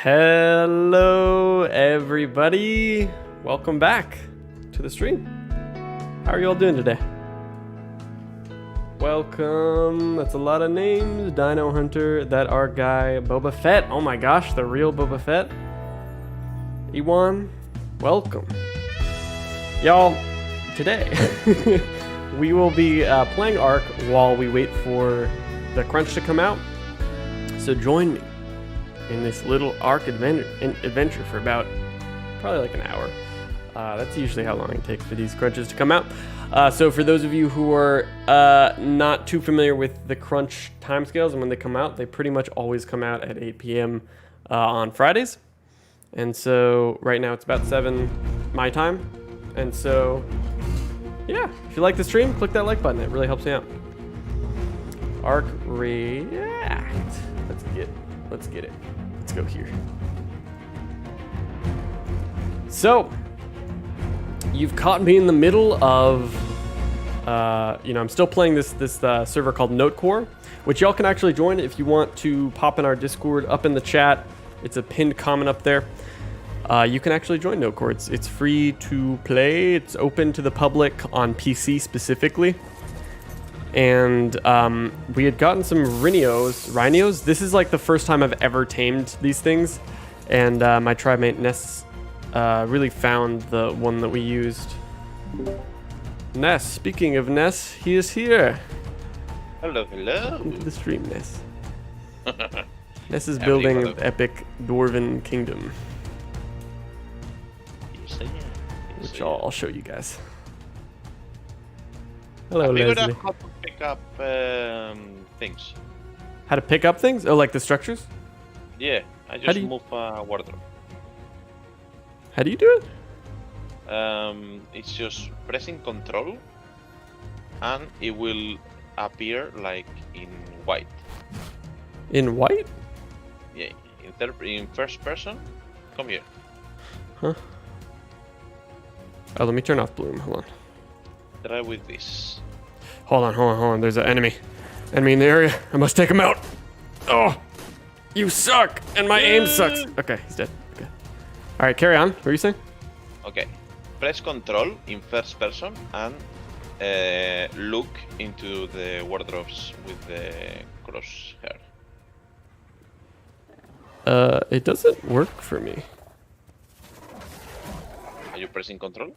Hello, everybody. Welcome back to the stream. How are you all doing today? Welcome. That's a lot of names. Dino Hunter, that ARK guy, Boba Fett. Oh my gosh, the real Boba Fett. Ewan, welcome. Y'all, today we will be playing ARK while we wait for the crunch to come out. So join me in this little ARK adventure for about probably like an hour. That's usually how long it takes for these crunches to come out. So for those of you who are not too familiar with the crunch timescales and when they come out, they pretty much always come out at 8 p.m. On Fridays. And so right now it's about 7 my time. And so, yeah, if you like the stream, click that like button. It really helps me out. ARK React. Let's get it. Let's go here. So, you've caught me in the middle of, I'm still playing this server called Notecore, which y'all can actually join if you want to pop in our Discord up in the chat. It's a pinned comment up there. You can actually join Notecore. It's free to play. It's open to the public on PC specifically. And we had gotten some rhinos. This is like the first time I've ever tamed these things. And my tribe mate Ness really found the one that we used. Ness, speaking of Ness, he is here. Hello. Welcome to the stream, Ness. Ness is building an epic dwarven kingdom. Which I'll show you guys. Hello, Leslie. How to pick up things. How to pick up things? Oh, like the structures? Yeah, I just move wardrobe. How do you do it? It's just pressing control and it will appear like in white. In white? Yeah, in first person. Come here. Huh? Oh, let me turn off bloom. Hold on. Try with this. Hold on. There's an enemy. Enemy in the area. I must take him out. Oh, you suck, and my aim sucks. Okay, he's dead. Okay. All right, carry on. What were you saying? Okay. Press control in first person and look into the wardrobes with the crosshair. It doesn't work for me. Are you pressing control?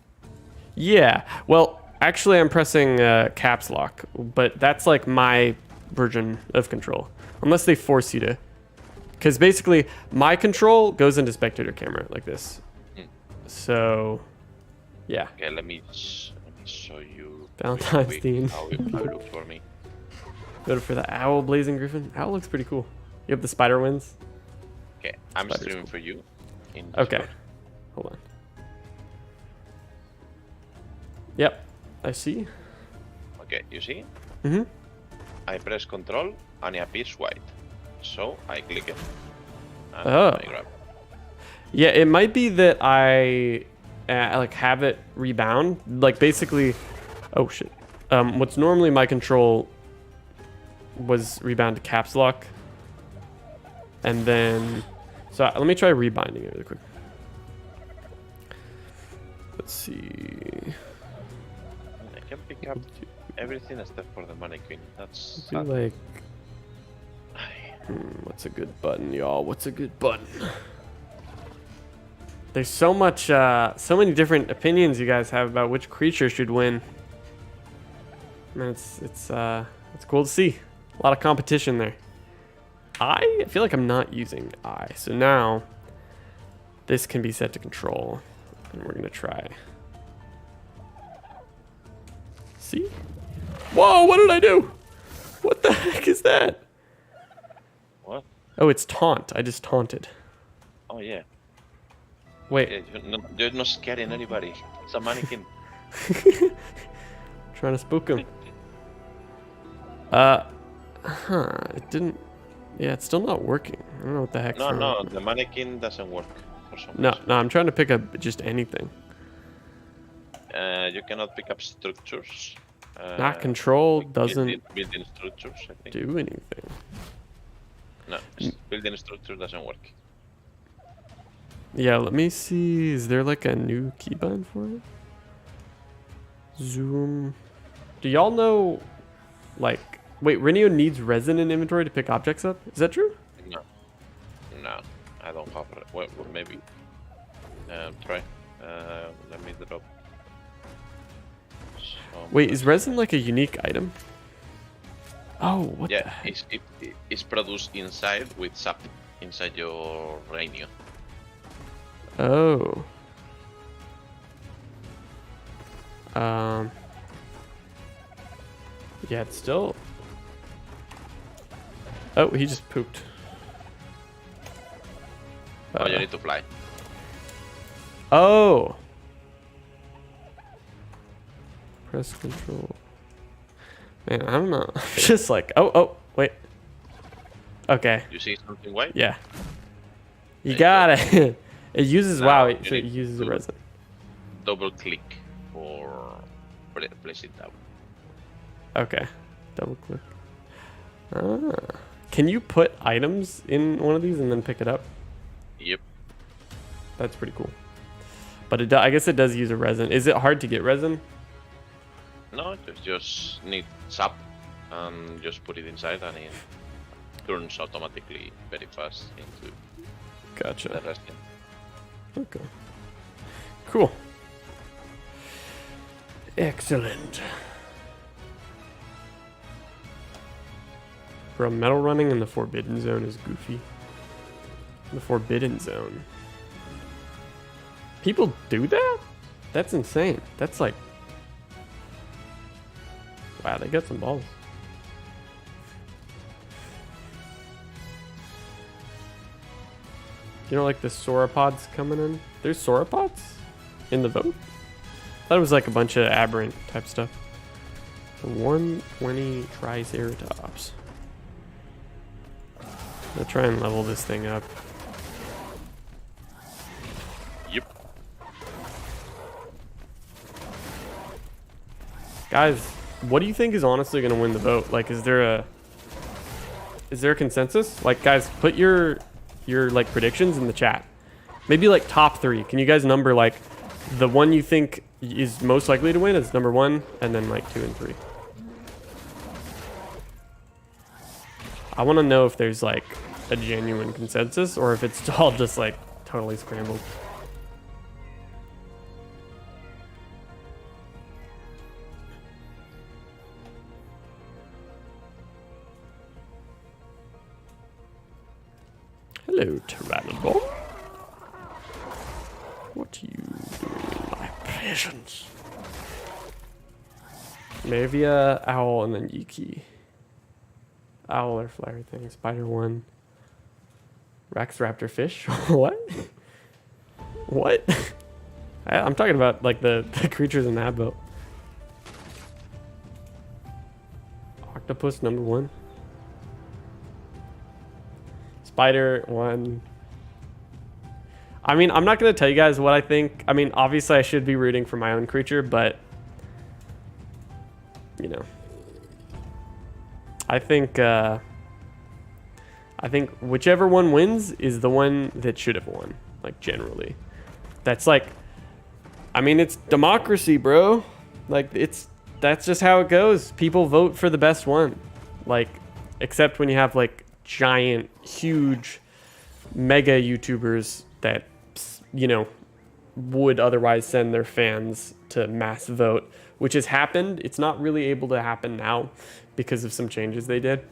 Yeah. Well, actually, I'm pressing caps lock, but that's like my version of control. Unless they force you to. Because basically, my control goes into spectator camera like this. So, yeah. Okay, let me show you. Valentine's theme. How it looks for me. Go for the owl blazing griffin. Owl looks pretty cool. You have the spider wings. Okay, I'm Spider's streaming cool. for you. Okay. Hold on. Yep, I see. Okay, you see? Mm-hmm. I press control and it appears white. So I click it. And Oh. I grab it. Yeah, it might be that I like have it rebound. Like basically, oh shit. What's normally my control was rebound to caps lock. And then, so let me try rebinding it really quick. Let's see. I can pick up everything except for the mannequin. That's Do like, what's a good button, y'all? What's a good button? There's so much, so many different opinions you guys have about which creature should win. Man, it's cool to see. A lot of competition there. I feel like I'm not using eye, so now this can be set to control, and we're gonna try. See? Whoa! What did I do? What the heck is that? what? Oh, it's taunt. I just taunted. Oh yeah. Wait. Yeah, you're not scaring anybody. It's a mannequin. Trying to spook him. It didn't. Yeah, it's still not working. I don't know what the heck. No, the mannequin doesn't work for some No, reason. no, I'm trying to pick up just anything. You cannot pick up structures. Not control like doesn't building structures, I think. do anything. No, building structure doesn't work. Yeah, let me see. Is there like a new keybind for it? Zoom. Do y'all know, like, wait, Renio needs resin in inventory to pick objects up? Is that true? No. No, I don't have it. Well, maybe. Try. Let me drop. Wait, is resin like a unique item? Oh, what the Yeah, heck? it's produced inside with sap inside your Renio. Oh. Yeah, it's still... Oh, he just pooped. Oh, you need to fly. Oh! Press control. Man, I don't know. I'm just like, oh, wait. Okay. You see something white? Yeah. You There got it. It uses, Now wow, you so it need uses a to resin. Double click or place it down. Okay. Double click. Ah. Can you put items in one of these and then pick it up? Yep. That's pretty cool. But it I guess it does use a resin. Is it hard to get resin? No, just need sap and just put it inside and it turns automatically very fast into the Gotcha. resin. Okay. Cool. Excellent. Bro, metal running in the Forbidden Zone is goofy. The Forbidden Zone. People do that? That's insane. That's like... Wow, they got some balls. You know, like the sauropods coming in? There's sauropods in the vote? I thought it was like a bunch of aberrant type stuff. 120 Triceratops. I'll try and level this thing up. Yep. Guys, what do you think is honestly going to win the vote? Like, is there a consensus? Like, guys, put your like predictions in the chat. Maybe like top 3. Can you guys number like the one you think is most likely to win is number 1, and then like 2 and 3. I want to know if there's like a genuine consensus or if it's all just like totally scrambled. Hello, Pteranodon. What are you doing in my presence? Mavia, Owl, and then Yuki. Owl or flyer thing. Spider 1. Rex Raptor Fish. What? What? I'm talking about like the creatures in that boat. Octopus number 1. Spider 1. I mean, I'm not going to tell you guys what I think. I mean, obviously I should be rooting for my own creature, but you know. I think whichever one wins is the one that should have won, like generally. That's like, I mean, it's democracy, bro. Like that's just how it goes. People vote for the best one. Like, except when you have like giant, huge, mega YouTubers that, you know, would otherwise send their fans to mass vote, which has happened. It's not really able to happen now because of some changes they did.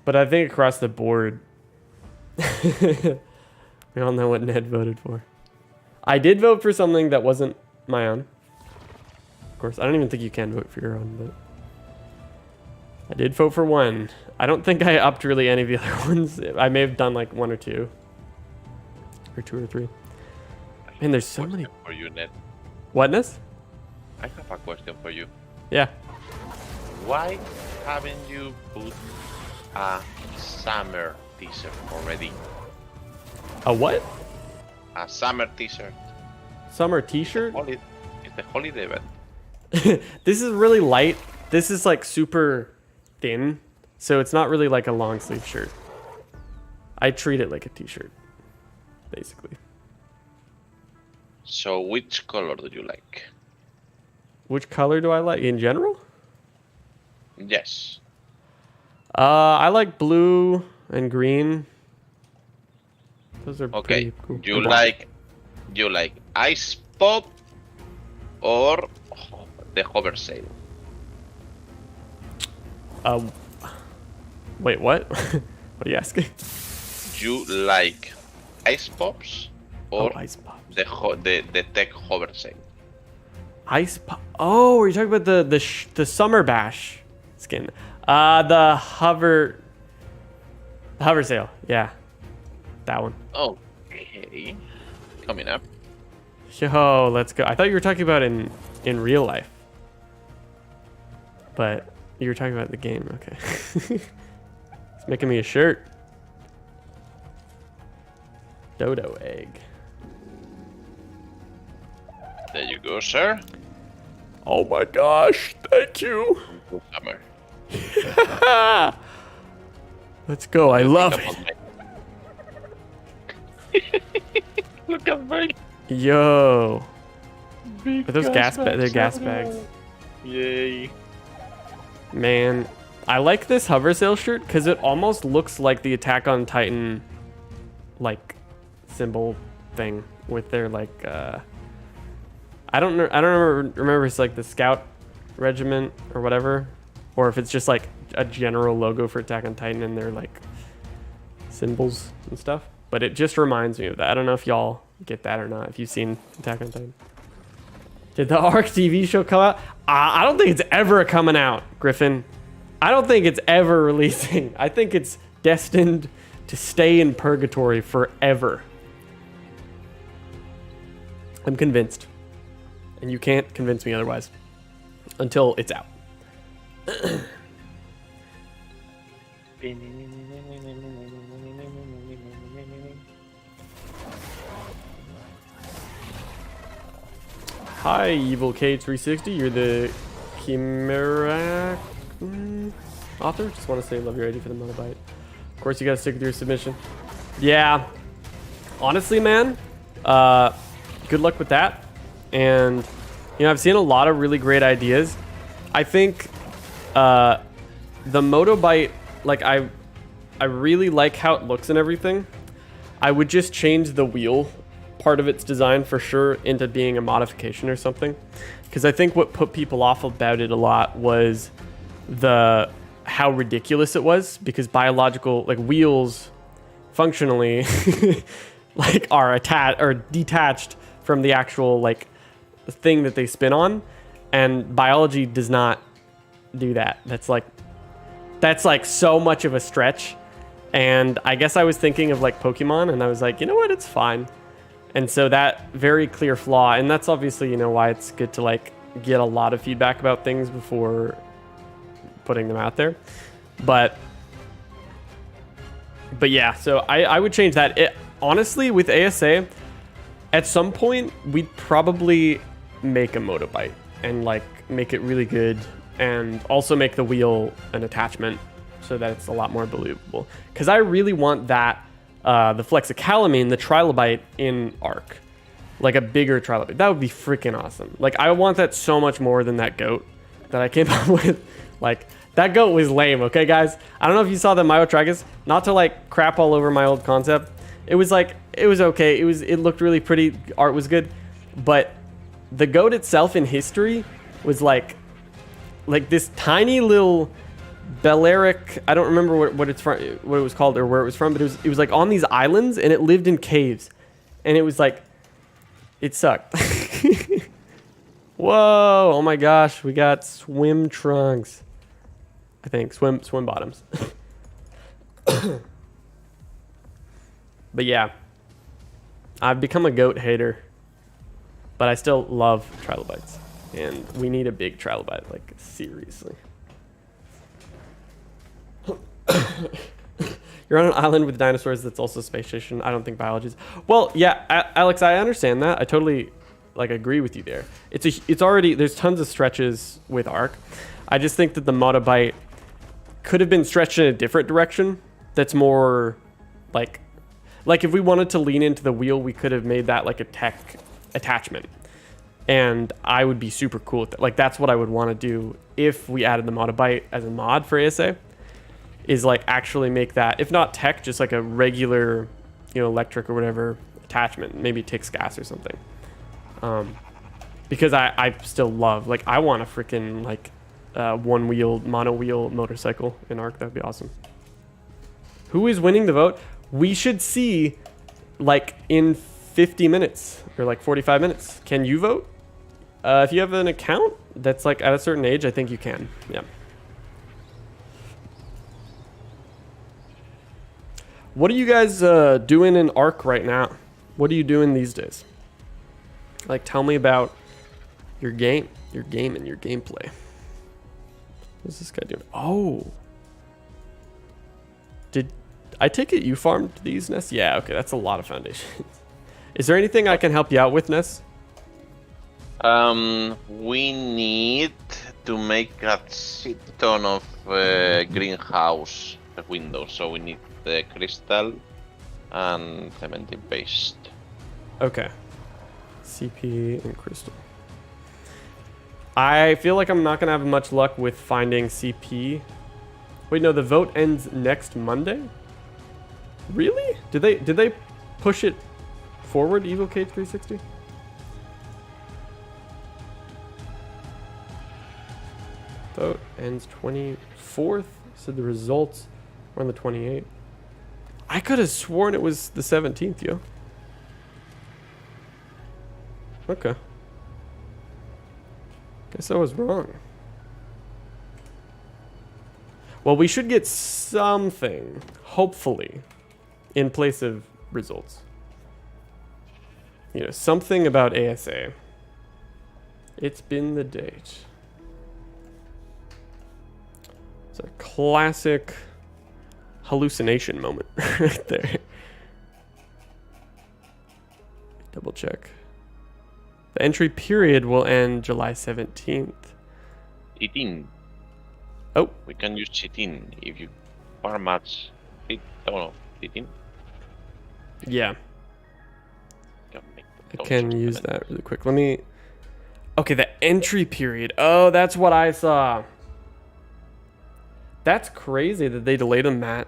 But I think across the board, we all know what Ned voted for. I did vote for something that wasn't my own. Of course, I don't even think you can vote for your own, but I did vote for one. I don't think I upped really any of the other ones. I may have done like 1 or 2. Or 2 or 3. Man, there's so many. For you, Ned. Whatness? I have a question for you. Yeah. Why haven't you put a summer teaser already? A what? A summer teaser. Summer t-shirt? It's the holiday event. This is really light. This is like super thin. So it's not really like a long sleeve shirt. I treat it like a t-shirt. basically. So which color do you like? Which color do I like in general? Yes. I like blue and green. Those are Okay. pretty cool. You like ice pop or the hover sail? Wait, what? What are you asking? You like ice pops or Ice pops. the tech hover sail? Ice pop. Oh, are you talking about the summer bash skin? The hover sail. Yeah, that one. Okay. Coming up. Yo, let's go. I thought you were talking about in real life, but you were talking about the game. Okay. It's making me a shirt. Dodo egg. There you go, sir. Oh my gosh! Thank you. Summer. Let's go. I love it. Look at my Yo. big Are those they're gas bags. Yay. Man, I like this hover sail shirt because it almost looks like the Attack on Titan like symbol thing with their like I don't remember if it's like the Scout Regiment or whatever, or if it's just like a general logo for Attack on Titan and their like symbols and stuff. But it just reminds me of that. I don't know if y'all get that or not, if you've seen Attack on Titan. Did the ARK TV show come out? I don't think it's ever coming out, Griffin. I don't think it's ever releasing. I think it's destined to stay in purgatory forever. I'm convinced. And you can't convince me otherwise until it's out. Hi, Evil K360. You're the Chimera author. Just want to say, love your idea for the Monobite. Of course, you gotta stick with your submission. Yeah. Honestly, man, good luck with that. And, you know, I've seen a lot of really great ideas. I think the Motobite, like, I really like how it looks and everything. I would just change the wheel part of its design for sure into being a modification or something, because I think what put people off about it a lot was how ridiculous it was, because biological like wheels functionally like are attached or detached from the actual like thing that they spin on, and biology does not do that. That's like so much of a stretch. And I guess I was thinking of like Pokemon, and I was like, you know what, it's fine. And so that very clear flaw, and that's obviously, you know, why it's good to like get a lot of feedback about things before putting them out there. But yeah, so I would change that. Honestly, with ASA, at some point we'd probably make a Motobite and like make it really good, and also make the wheel an attachment so that it's a lot more believable. Because I really want that. The Flexicalamine, the Trilobite in ARK, like a bigger Trilobite. That would be freaking awesome. Like, I want that so much more than that goat that I came up with. Like, that goat was lame, okay, guys? I don't know if you saw the Myotragus. Not to, like, crap all over my old concept. It was, like, it was okay. It looked really pretty. Art was good. But the goat itself in history was, like this tiny little Balearic, I don't remember what it's from, what it was called or where it was from, but it was like on these islands, and it lived in caves, and it was like, it sucked. Whoa! Oh my gosh, we got swim trunks. I think swim bottoms. But yeah, I've become a goat hater, but I still love trilobites, and we need a big trilobite, like seriously. You're on an island with dinosaurs that's also a space station. I don't think biology's... Well, yeah, Alex, I understand that. I totally like agree with you there. It's already... There's tons of stretches with ARK. I just think that the Motobite could have been stretched in a different direction that's more like... Like, if we wanted to lean into the wheel, we could have made that like a tech attachment. And I would be super cool with it. Like, that's what I would want to do if we added the Motobyte as a mod for ASA. Is like actually make that, if not tech, just like a regular, you know, electric or whatever attachment. Maybe it takes gas or something. Because I still love, like, I want a freaking like one-wheel, mono-wheel motorcycle in ARK. That'd be awesome. Who is winning the vote? We should see like in 50 minutes or like 45 minutes. Can you vote? If you have an account that's like at a certain age, I think you can. Yeah. What are you guys doing in ARK right now? What are you doing these days? Like, tell me about your game, your gameplay. What's this guy doing? Oh. Did I take it you farmed these, Ness? Yeah, okay, that's a lot of foundations. Is there anything I can help you out with, Ness? We need to make a shit ton of greenhouse windows, so we need the crystal and cementing paste. Okay. CP and crystal. I feel like I'm not gonna have much luck with finding CP. Wait, no, the vote ends next Monday? Really? Did they push it forward, Evo K360? Vote ends 24th, so the results were on the 28th. I could have sworn it was the 17th, yo. Okay. Guess I was wrong. Well, we should get something, hopefully, in place of results. You know, something about ASA. It's been the date. It's a classic hallucination moment right there. Double check. The entry period will end July 17th. Cheating. Oh. We can use cheating if you farm match. Cheating. Yeah. I can use that really quick. Let me... Okay, the entry period. Oh, that's what I saw. That's crazy that they delayed them that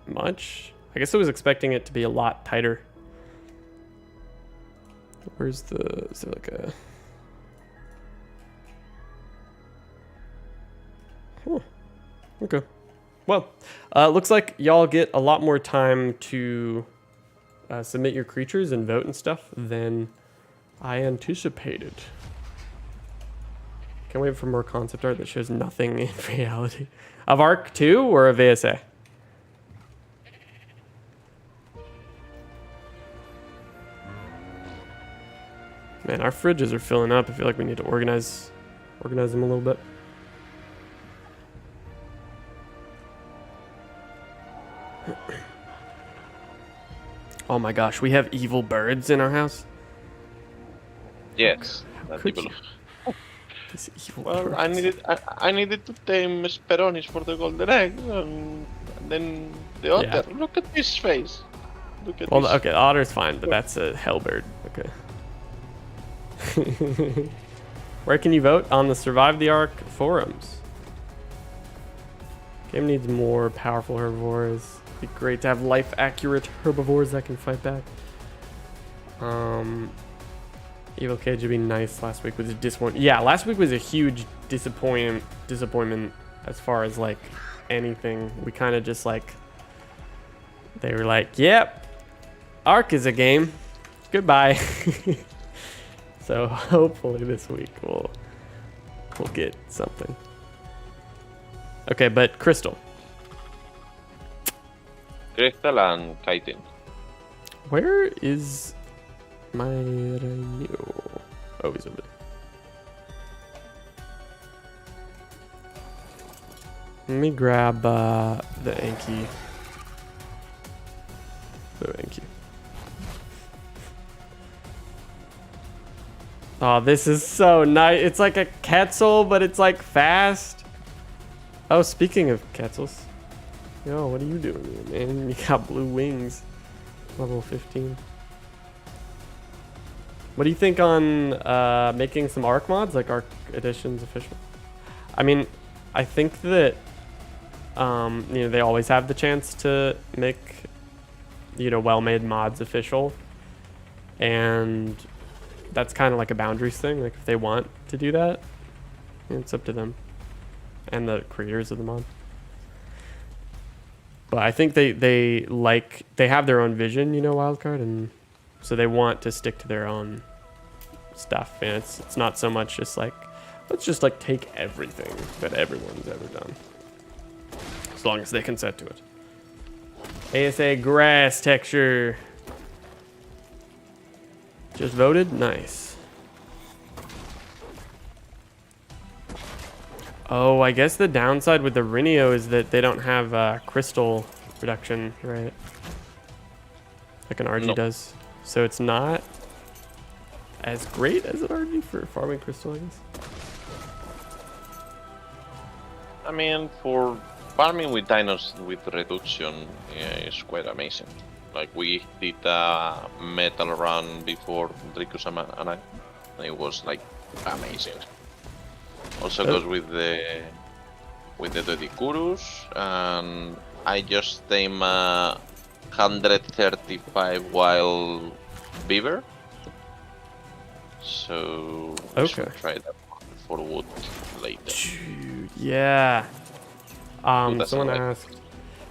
much. I guess I was expecting it to be a lot tighter. Where's the... Is there like a... Huh. Okay. Well, looks like y'all get a lot more time to submit your creatures and vote and stuff than I anticipated. Can't wait for more concept art that shows nothing in reality. Of ARK 2 or of ASA? Man, our fridges are filling up. I feel like we need to organize them a little bit. Oh my gosh, we have evil birds in our house? Yes. This evil Well, birds. I needed to tame Speronis for the golden egg, and then the otter. Yeah. Look at this face. Look at Well, this. okay, the otter's fine, but that's a hellbird. Okay. Where can you vote? On the Survive the Ark forums. Game needs more powerful herbivores. It'd be great to have life-accurate herbivores that can fight back. Evil Cage would be nice. Last week was a disappointment. Yeah, last week was a huge disappointment as far as like anything. We kind of just like, they were like, yep, ARK is a game. Goodbye. So hopefully this week we'll get something. Okay, but Crystal. Crystal and chitin. Where is my Rhino? Oh, he's over there. Let me grab the Anki. The Anki. Oh, this is so nice. It's like a Quetzal, but it's like fast. Oh, speaking of Quetzals. Yo, what are you doing here, man? You got blue wings. Level 15. What do you think on making some ARK mods, like ARK editions official? I mean, I think that you know, they always have the chance to make, you know, well-made mods official, and that's kind of like a boundaries thing. Like if they want to do that, it's up to them and the creators of the mod. But I think they have their own vision, you know, Wildcard, and so they want to stick to their own stuff. And it's not so much just like, let's just like take everything that everyone's ever done, as long as they consent to it. ASA grass texture. Just voted? Nice. Oh, I guess the downside with the Rinio is that they don't have crystal reduction, right? Like an RG does. So it's not as great as an RG for farming crystal, I guess. I mean, for farming with dinos with reduction, yeah, it's quite amazing. Like we did a metal run before Dricus and it was like amazing. Also goes with the Dodikurus, and I just tame 135 wild beaver. So I should try that for wood later. Dude, yeah. Someone asked.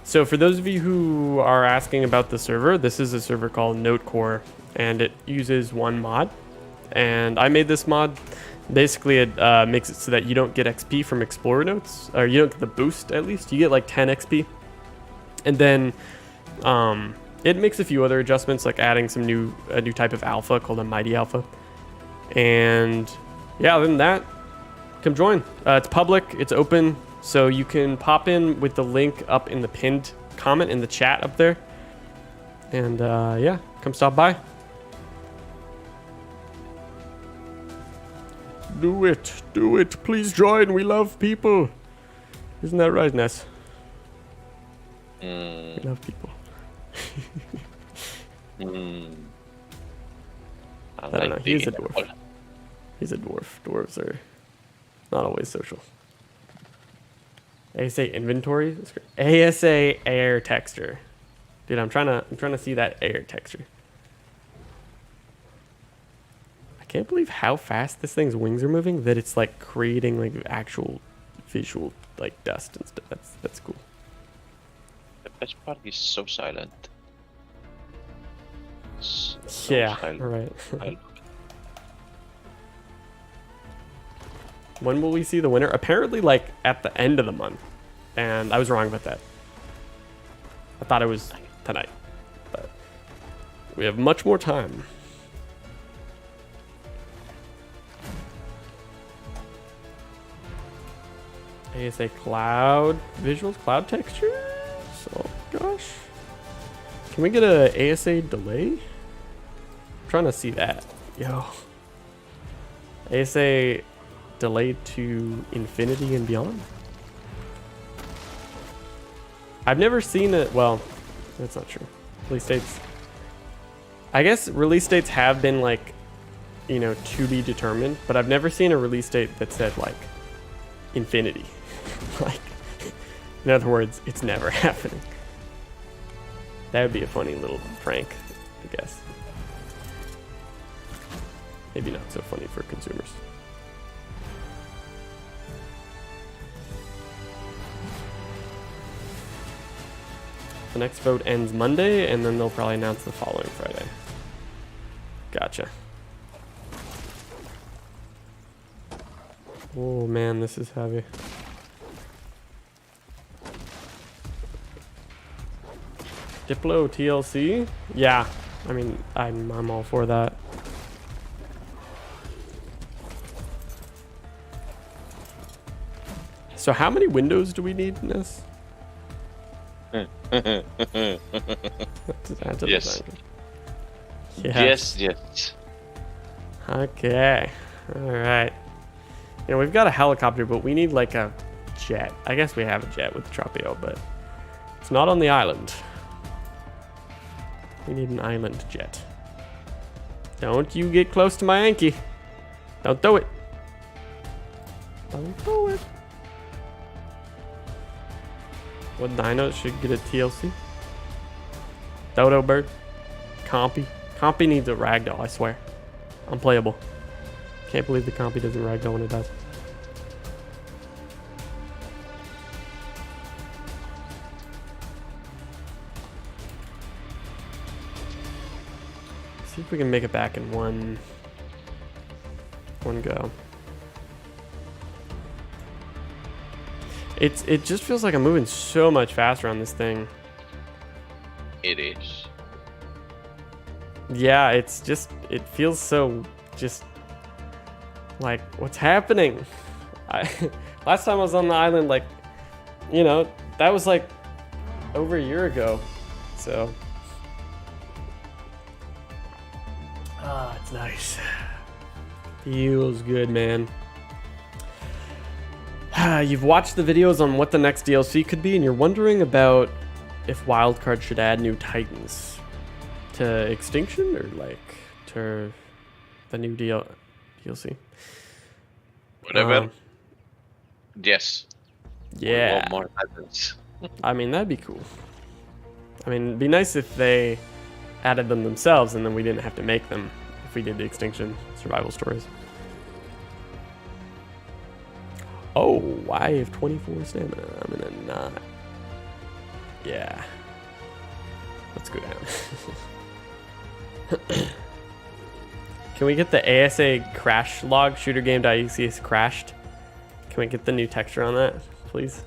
So for those of you who are asking about the server, this is a server called Notecore, and it uses one mod. And I made this mod. Basically, it makes it so that you don't get XP from Explorer notes, or you don't get the boost at least. You get like 10 XP. And then it makes a few other adjustments, like adding a new type of alpha called a Mighty Alpha. And yeah, other than that, come join. It's public, it's open. So you can pop in with the link up in the pinned comment in the chat up there. And yeah, come stop by. Do it. Do it. Please join. We love people. Isn't that right, Ness? We love people. I don't know. He's a dwarf. He's a dwarf. Dwarves are not always social. ASA inventory. ASA air texture. Dude, I'm trying to see that air texture. I can't believe how fast this thing's wings are moving, that it's like creating like actual visual like dust and stuff. That's cool. The best part is so silent. So yeah, silent. right. When will we see the winner? Apparently, like, at the end of the month. And I was wrong about that. I thought it was tonight. But we have much more time. ASA cloud visuals, cloud textures. Oh, gosh. Can we get a ASA delay? I'm trying to see that. Yo. ASA... delayed to infinity and beyond. I've never seen it. Well, that's not true. Release dates. I guess release dates have been like, you know, to be determined, but I've never seen a release date that said like infinity. Like, in other words, it's never happening. That would be a funny little prank, I guess. Maybe not so funny for consumers. The next vote ends Monday, and then they'll probably announce the following Friday. Gotcha. Oh man, this is heavy. Diplo TLC? Yeah, I mean, I'm all for that. So how many windows do we need in this? Yes. Yes. Okay. All right. You know, we've got a helicopter, but we need like a jet. I guess we have a jet with Tropio, but it's not on the island. We need an island jet. Don't you get close to my Anki. Don't do it. Don't do it. What dino should get a TLC? Dodo bird. Compy. Compy needs a ragdoll, I swear. Unplayable. Can't believe the Compy doesn't ragdoll when it does. See if we can make it back in one go. It just feels like I'm moving so much faster on this thing. It is. Yeah, it feels so just like, what's happening? Last time I was on the island, like, you know, that was like over a year ago. So, it's nice. Feels good, man. You've watched the videos on what the next DLC could be, and you're wondering about if Wildcard should add new Titans to Extinction or like to the new DLC. Whatever. Yes. Yeah. We want more Titans. I mean, that'd be cool. I mean, it'd be nice if they added them themselves and then we didn't have to make them if we did the Extinction survival stories. Oh, I have 24 stamina. I'm gonna not. Yeah. Let's go down. Can we get the ASA crash log? Shootergame.exe is crashed. Can we get the new texture on that, please?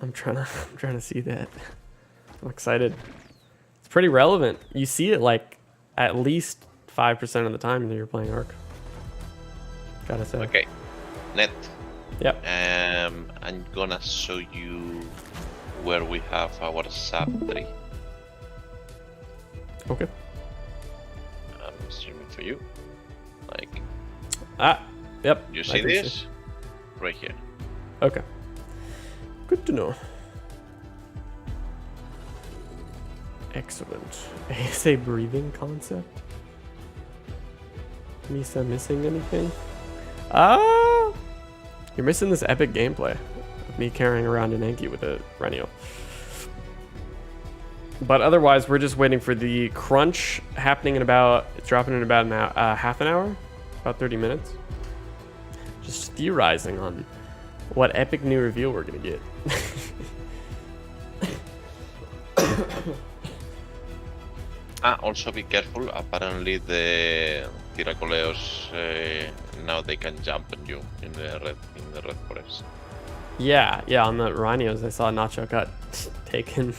I'm trying to see that. I'm excited. It's pretty relevant. You see it like at least 5% of the time that you're playing ARK. Gotta say. Okay. Net. Yep. I'm gonna show you where we have our sub 3. Okay. I'm streaming for you. Like. Yep. You see this? Right here. Okay. Good to know. Excellent. ASA breathing concept? Misa missing anything? You're missing this epic gameplay of me carrying around an Anki with a Renio. But otherwise, we're just waiting for the crunch happening in about, it's dropping in about half an hour, about 30 minutes. Just theorizing on what epic new reveal we're gonna get. Also be careful. Apparently the Tiracoleos now they can jump on you in the red forest. Yeah, on the Rhinos I saw Nacho got taken.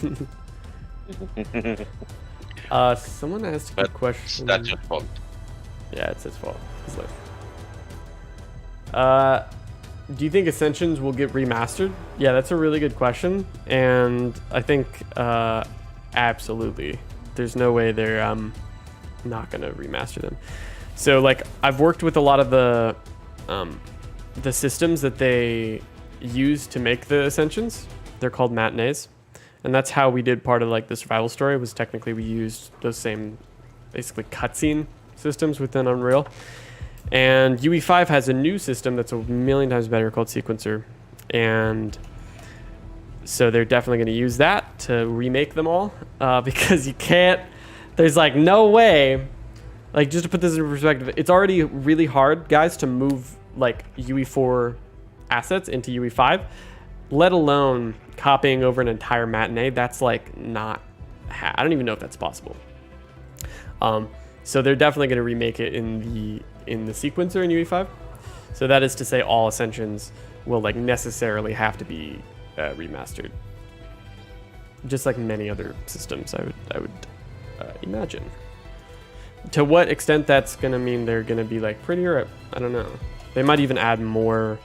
Someone asked a good question. That's your fault. Yeah, it's his fault. His life. Do you think Ascensions will get remastered? Yeah, that's a really good question, and I think absolutely. There's no way they're not gonna remaster them. So like I've worked with a lot of the systems that they use to make the Ascensions. They're called matinees, and that's how we did part of like the survival story. Was technically we used those same basically cutscene systems within Unreal. And UE5 has a new system that's a million times better called Sequencer, and so they're definitely going to use that to remake them all, because you can't, there's like no way, like just to put this in perspective, it's already really hard, guys, to move like UE4 assets into UE5, let alone copying over an entire matinee. That's like not, I don't even know if that's possible. So they're definitely going to remake it in the sequencer in UE5. So that is to say all Ascensions will like necessarily have to be remastered, just like many other systems. I would imagine. To what extent that's gonna mean they're gonna be like prettier, I don't know. They might even add more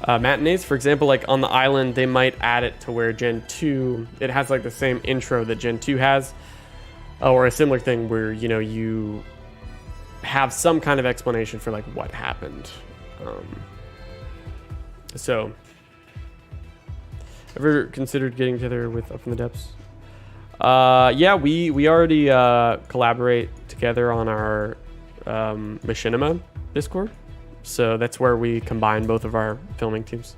matinees. For example, like on the island, they might add it to where Gen 2, it has like the same intro that Gen 2 has, or a similar thing where, you know, you have some kind of explanation for like what happened. So ever considered getting together with Up from the Depths? Yeah, we already collaborate together on our Machinima Discord. So that's where we combine both of our filming teams.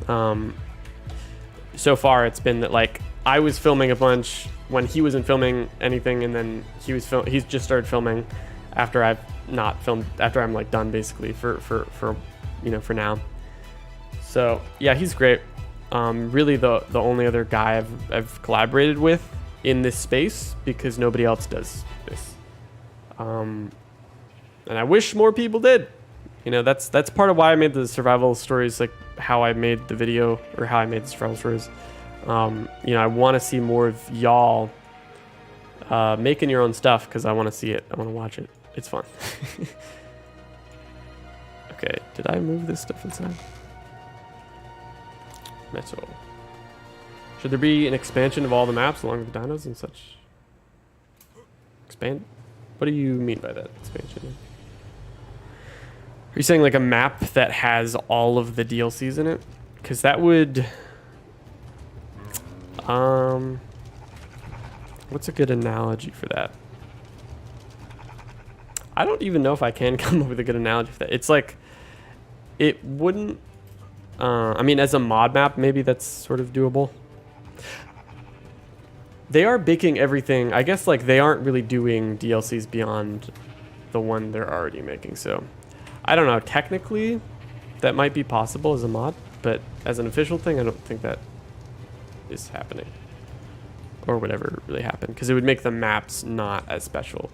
So far, it's been that like I was filming a bunch when he wasn't filming anything, and then he's just started filming after I've not filmed, after I'm like done basically for for now. So yeah, he's great. Really the only other guy I've collaborated with in this space, because nobody else does this. And I wish more people did. That's part of why I made the survival stories, like how I made the video, or how I made the survival stories. I want to see more of y'all making your own stuff, because I want to see it. I want to watch it. It's fun. Okay, did I move this stuff inside? Metal. Should there be an expansion of all the maps along with the dinos and such? Expand? What do you mean by that expansion? Are you saying like a map that has all of the DLCs in it? Because that would... what's a good analogy for that? I don't even know if I can come up with a good analogy for that. It's like... It wouldn't... I mean, as a mod map, maybe that's sort of doable. They are baking everything. I guess like they aren't really doing DLCs beyond the one they're already making. So I don't know. Technically, that might be possible as a mod, but as an official thing, I don't think that is happening, or would ever really happen, because it would make the maps not as special.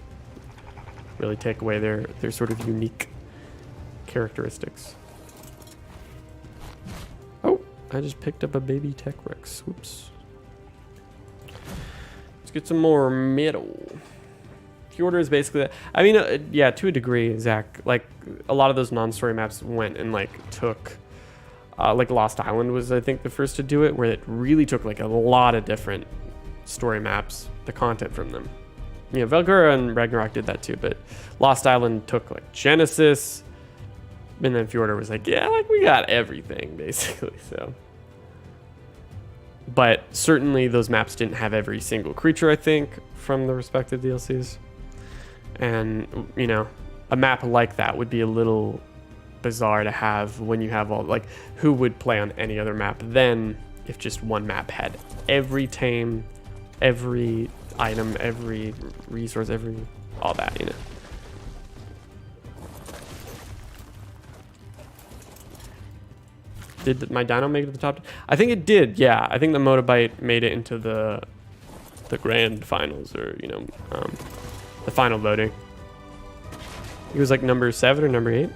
Really take away their sort of unique characteristics. Oh, I just picked up a baby Tech Rex. Whoops. Let's get some more metal. Schworer is basically that. I mean, yeah, to a degree, Zach. Like, a lot of those non-story maps went and, like, took... like, Lost Island was, I think, the first to do it, where it really took, like, a lot of different story maps, the content from them. Valkyria and Ragnarok did that, too, but Lost Island took, like, Genesis, and then Schworer was like, yeah, like, we got everything, basically, so... But certainly those maps didn't have every single creature, I think, from the respective DLCs. And, a map like that would be a little bizarre to have when you have all, like, who would play on any other map then if just one map had every tame, every item, every resource, all that, Did my dino make it to the top? I think it did, yeah. I think the Motorbite made it into the grand finals, or, the final voting. He was like number 7 or number 8.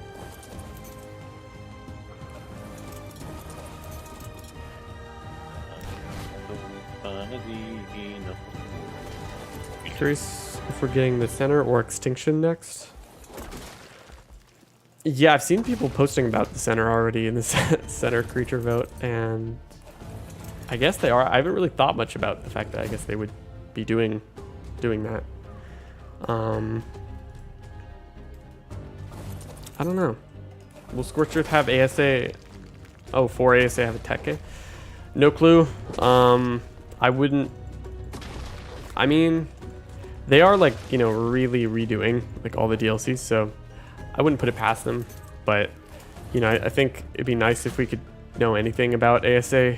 Curious if we're getting the center or extinction next. Yeah, I've seen people posting about the center already in the center creature vote, and I guess they are. I haven't really thought much about the fact that I guess they would be doing that. I don't know. Will Scorched Earth have ASA? Oh, for ASA have a tech A? No clue. I wouldn't. I mean, they are like, really redoing like all the DLCs, so I wouldn't put it past them, but I think it'd be nice if we could know anything about ASA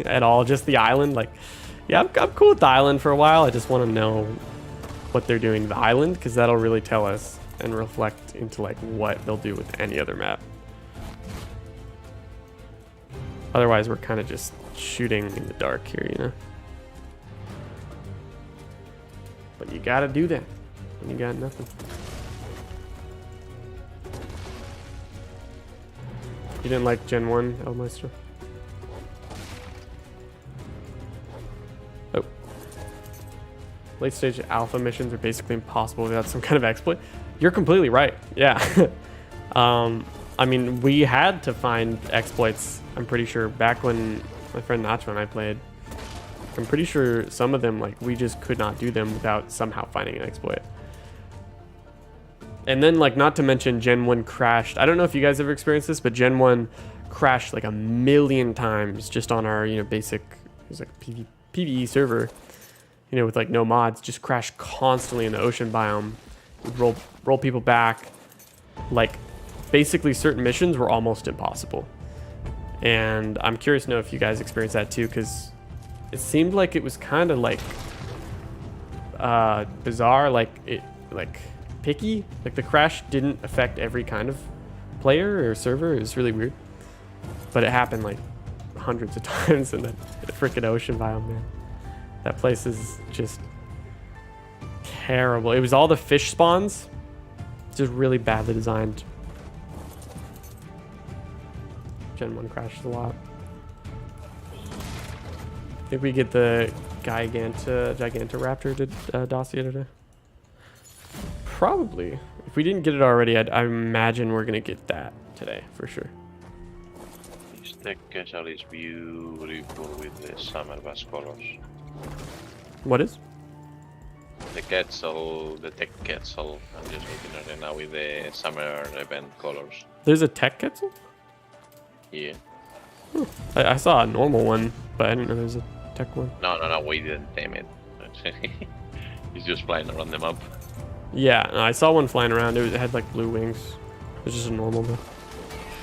at all. Just the island, like, yeah, I'm cool with the island for a while. I just want to know what they're doing to the island, because that'll really tell us and reflect into like what they'll do with any other map. Otherwise, we're kind of just shooting in the dark here, But you gotta do that when you got nothing. You didn't like Gen 1, Elmeister? Oh. Late stage alpha missions are basically impossible without some kind of exploit. You're completely right. Yeah. I mean, we had to find exploits, I'm pretty sure, back when my friend Nacho and I played. I'm pretty sure some of them, like, we just could not do them without somehow finding an exploit. And then, like, not to mention Gen 1 crashed. I don't know if you guys ever experienced this, but Gen 1 crashed like 1,000,000 times just on our, basic, it was like PvE server. you know, with like no mods, just crash constantly in the ocean biome. Would roll people back. Like, basically certain missions were almost impossible. And I'm curious to know if you guys experienced that too, because it seemed like it was kind of like bizarre, like picky. Like the crash didn't affect every kind of player or server. It was really weird. But it happened like hundreds of times in the freaking ocean biome, man. That place is just terrible. It was all the fish spawns. Just really badly designed. Gen 1 crashes a lot. I think we get the Gigantoraptor dossier today. Probably. If we didn't get it already, I imagine we're gonna get that today for sure. This tech castle is beautiful with the summer bass colors. What is? The Quetzal, the tech Quetzal. I'm just looking at it now with the summer event colors. There's a tech Quetzal? Yeah. I saw a normal one, but I didn't know there was a tech one. No, we didn't tame it. He's just flying around the map. Yeah, no, I saw one flying around. It had like blue wings. It was just a normal though.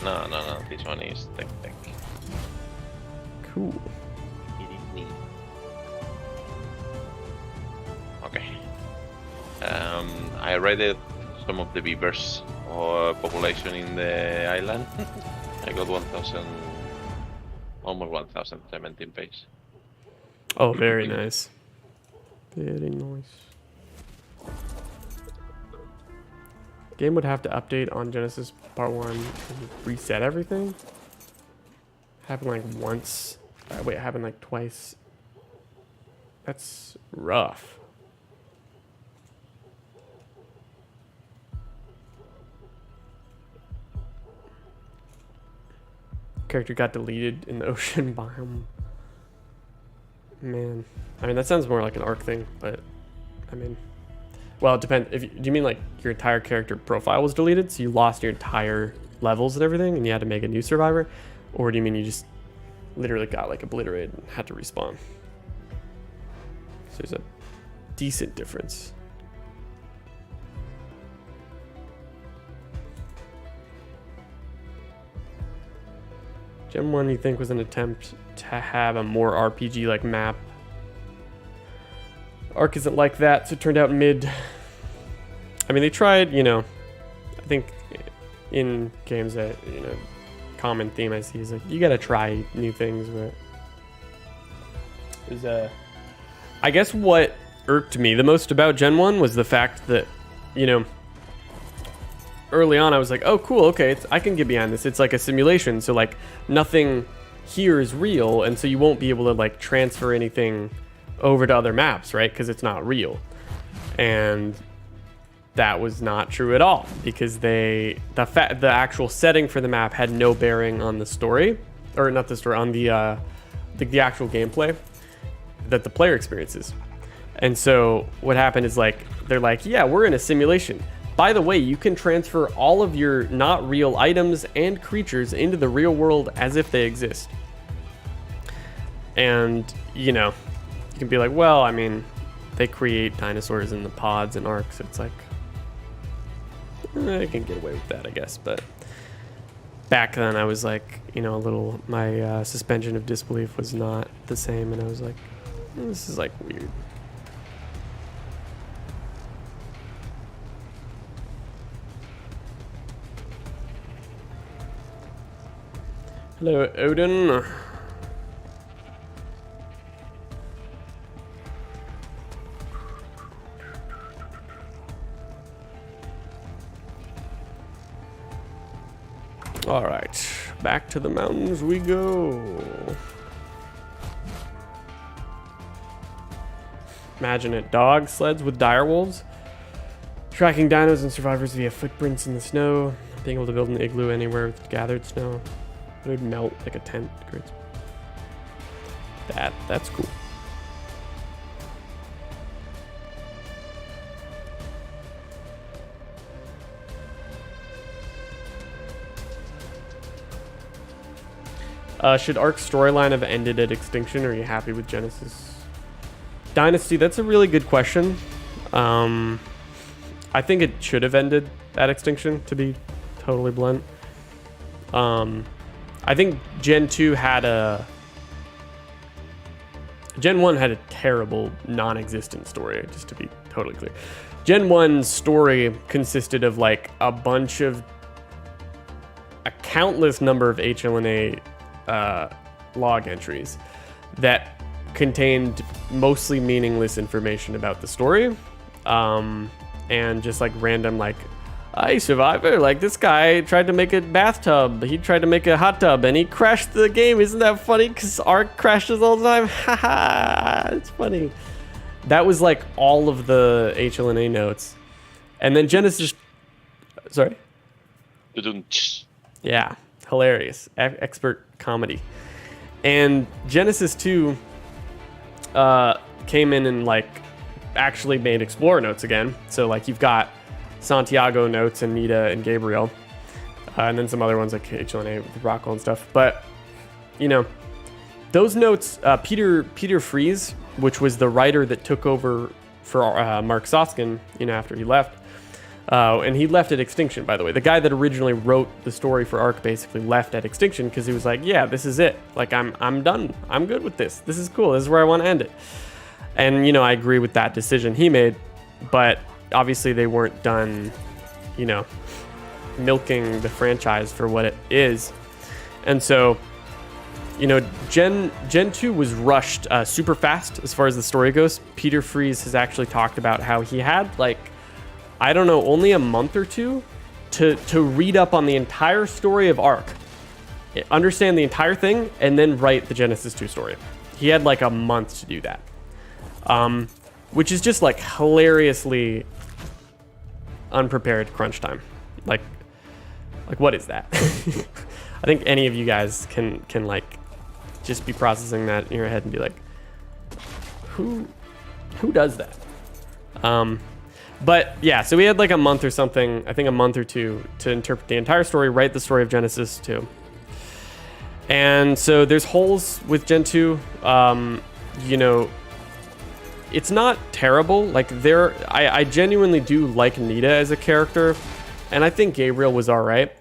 No. This one is tech. Cool. Okay. I raided some of the beavers population in the island. I got 1,000, almost 1,017 pace. Oh, very nice. Very nice. Game would have to update on Genesis Part 1 and reset everything. Happened like once. Wait, it happened like twice. That's rough. Character got deleted in the ocean biome. Man, I mean that sounds more like an ARK thing, but I mean, well, it depends. Do you mean like your entire character profile was deleted, so you lost your entire levels and everything, and you had to make a new survivor, or do you mean you just literally got like obliterated and had to respawn? So there's a decent difference. Gen 1 you think was an attempt to have a more RPG-like map. ARK isn't like that, so it turned out mid. I mean, they tried, you know, I think in games that, you know, common theme I see is like, you gotta try new things, but it was, I guess what irked me the most about Gen 1 was the fact that, you know, early on I was like, oh cool, okay, I can get behind this. It's like a simulation, so like nothing here is real, and so you won't be able to like transfer anything over to other maps, right? Because it's not real. And that was not true at all, because the actual setting for the map had no bearing on the story, or not the story, on the actual gameplay that the player experiences. And so what happened is like, they're like, yeah, we're in a simulation. By the way, you can transfer all of your not real items and creatures into the real world as if they exist. And, you know, you can be like, well, I mean, they create dinosaurs in the pods and ARK, so it's like, I can get away with that, I guess. But back then I was like, you know, my suspension of disbelief was not the same, and I was like, this is like weird. Hello, Odin. All right, back to the mountains we go. Imagine it, dog sleds with direwolves, tracking dinos and survivors via footprints in the snow, being able to build an igloo anywhere with gathered snow. It would melt like a tent. Great. That's cool. Should ARK's storyline have ended at extinction, or are you happy with Genesis? Dynasty, that's a really good question. I think it should have ended at Extinction, to be totally blunt. I think Gen 2 Gen 1 had a terrible, non-existent story, just to be totally clear. Gen 1's story consisted of like a countless number of HLNA log entries that contained mostly meaningless information about the story, and just like random like, "Hey, survivor, like this guy tried to make a bathtub, he tried to make a hot tub, and he crashed the game. Isn't that funny? Because ARK crashes all the time." Haha, it's funny. That was like all of the HLNA notes. And then Genesis... Sorry? Yeah, hilarious. Expert comedy. And Genesis 2 came in and like actually made Explorer notes again. So like you've got Santiago notes and Nita and Gabriel, and then some other ones like HLNA with Rockwell and stuff. But you know, those notes, Peter Fries, which was the writer that took over for Mark Soskin, you know, after he left, and he left at Extinction, by the way. The guy that originally wrote the story for ARK basically left at Extinction because he was like, "Yeah, this is it. Like I'm done. I'm good with this. This is cool. This is where I want to end it." And you know, I agree with that decision he made, but obviously they weren't done, you know, milking the franchise for what it is. And so, you know, Gen 2 was rushed super fast as far as the story goes. Peter Fries has actually talked about how he had like, I don't know, only a month or two to read up on the entire story of ARK, understand the entire thing, and then write the Genesis 2 story. He had like a month to do that, which is just like hilariously unprepared crunch time. Like what is that? I think any of you guys can like just be processing that in your head and be like, who does that? But yeah, so we had like a month or something, I think a month or two, to interpret the entire story, write the story of Genesis 2. And so there's holes with Gen 2. You know, it's not terrible. Like I genuinely do like Nita as a character, and I think Gabriel was all right.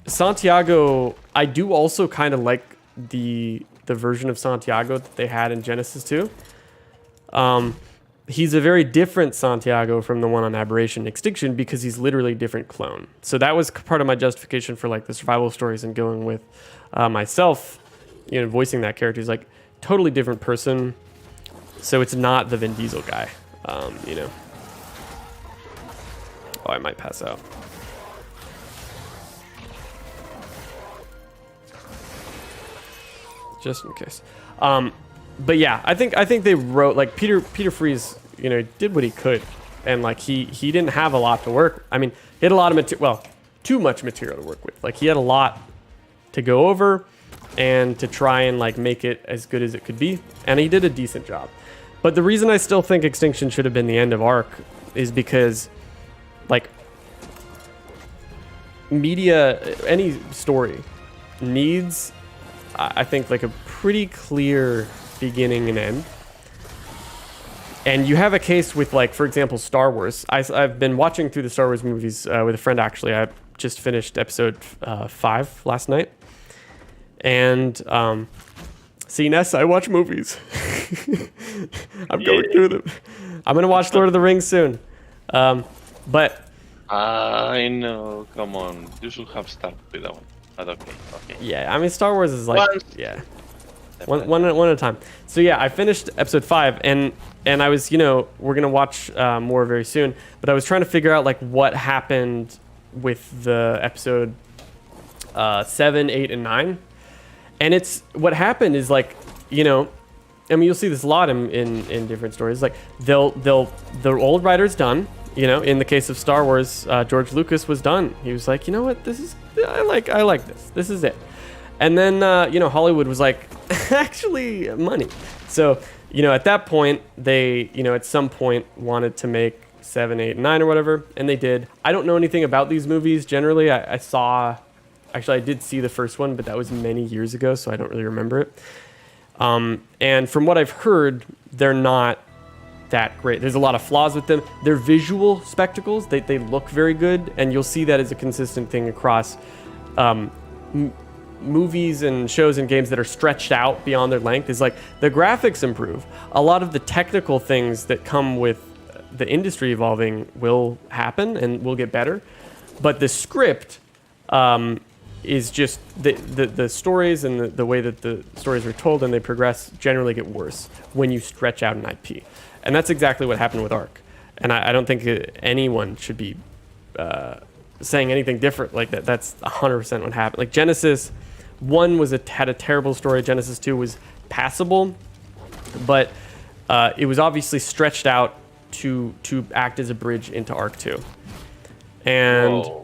Santiago, I do also kind of like the version of Santiago that they had in Genesis 2. He's a very different Santiago from the one on Aberration Extinction because he's literally a different clone. So that was part of my justification for like the survival stories and going with myself, you know, voicing that character. He's like totally different person. So it's not the Vin Diesel guy, you know. Oh, I might pass out. Just in case. But yeah, I think they wrote like Peter Fries, you know, did what he could, and like he didn't have a lot to work. I mean, he had a lot of material, well, too much material to work with. Like he had a lot to go over and to try and like make it as good as it could be, and he did a decent job. But the reason I still think Extinction should have been the end of ARK is because like media, any story needs, I think, like a pretty clear beginning and end. And you have a case with, like, for example, Star Wars. I've been watching through the Star Wars movies with a friend, actually. I just finished episode 5 last night. And, see, Ness, I watch movies. I'm going through them. I'm going to watch Lord of the Rings soon. But... I know, come on. You should have started with that one. But okay. Yeah, I mean, Star Wars is like... Yeah. One at a time. So yeah, I finished episode 5, and I was, you know, we're gonna watch more very soon. But I was trying to figure out like what happened with the episode 7, 8, and 9. And it's what happened is like, you know, I mean, you'll see this a lot in different stories. Like the old writer's done. You know, in the case of Star Wars, George Lucas was done. He was like, you know what, this is I like this. This is it. And then, you know, Hollywood was like, actually, money. So, you know, at that point, they, you know, at some point wanted to make 7, 8, 9 or whatever, and they did. I don't know anything about these movies. Generally, I did see the first one, but that was many years ago, so I don't really remember it. And from what I've heard, they're not that great. There's a lot of flaws with them. They're visual spectacles. They look very good, and you'll see that as a consistent thing across movies and shows and games that are stretched out beyond their length. Is like the graphics improve. A lot of the technical things that come with the industry evolving will happen and will get better, but the script is just the stories and the way that the stories are told and they progress generally get worse when you stretch out an IP. And that's exactly what happened with ARK. And I don't think anyone should be saying anything different like that. That's 100% what happened. Like Genesis 1 had a terrible story. Genesis 2 was passable, but it was obviously stretched out to act as a bridge into ARK 2. And Whoa.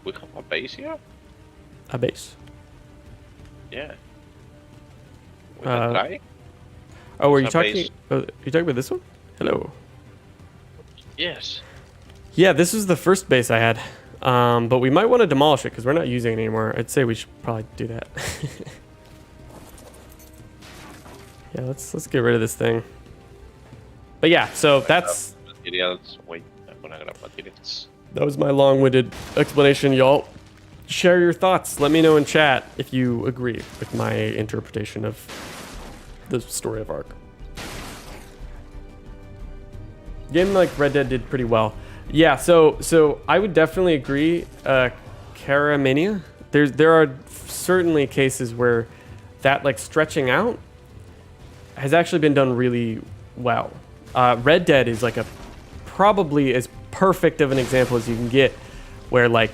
We have a base here? A base. Yeah. We can try? Oh, are you It's a talking? base. Oh, are you talking about this one? Hello. Yes. Yeah, this is the first base I had, but we might want to demolish it because we're not using it anymore. I'd say we should probably do that. Yeah, let's get rid of this thing. But yeah, so that's Materials. Wait, I'm gonna grab materials. that was my long-winded explanation, y'all. Share your thoughts. Let me know in chat if you agree with my interpretation of the story of ARK. Game like Red Dead did pretty well. Yeah, so I would definitely agree. Caramania, there are certainly cases where that like stretching out has actually been done really well. Red Dead is like probably as perfect of an example as you can get, where like,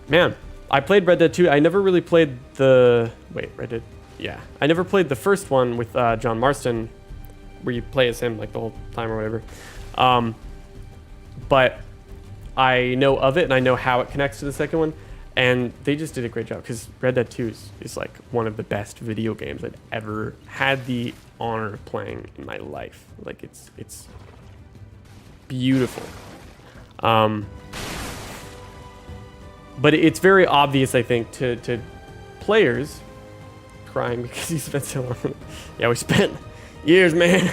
man, I played Red Dead 2. I never really played Red Dead. Yeah, I never played the first one with John Marston, where you play as him like the whole time or whatever. But I know of it and I know how it connects to the second one, and they just did a great job because Red Dead 2 is like one of the best video games I've ever had the honor of playing in my life. Like it's beautiful. But it's very obvious, I think, to players crying because he spent so long. Yeah, we spent years, man.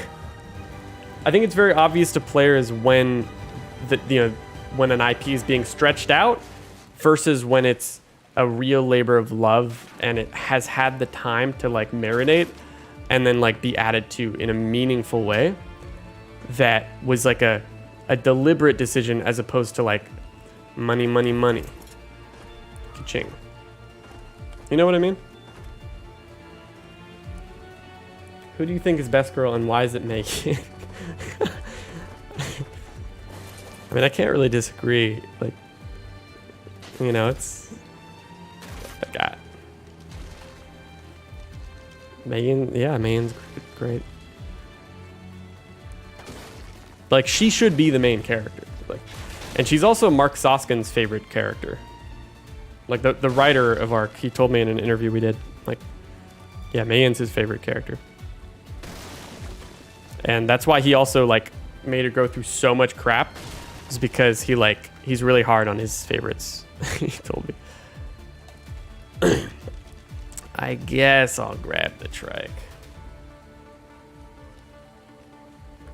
I think it's very obvious to players when when an IP is being stretched out versus when it's a real labor of love and it has had the time to like marinate and then like be added to in a meaningful way that was like a deliberate decision as opposed to like money. Ka-ching. You know what I mean? Who do you think is best girl and why is it Megan? I mean, I can't really disagree. Like, you know, it's I got Megan. Yeah, Megan's great. Like, she should be the main character. Like, and she's also Mark Soskin's favorite character. Like the writer of ARK, he told me in an interview we did. Like, yeah, Megan's his favorite character. And that's why he also like made her go through so much crap, is because he's really hard on his favorites. He told me. I guess I'll grab the trike.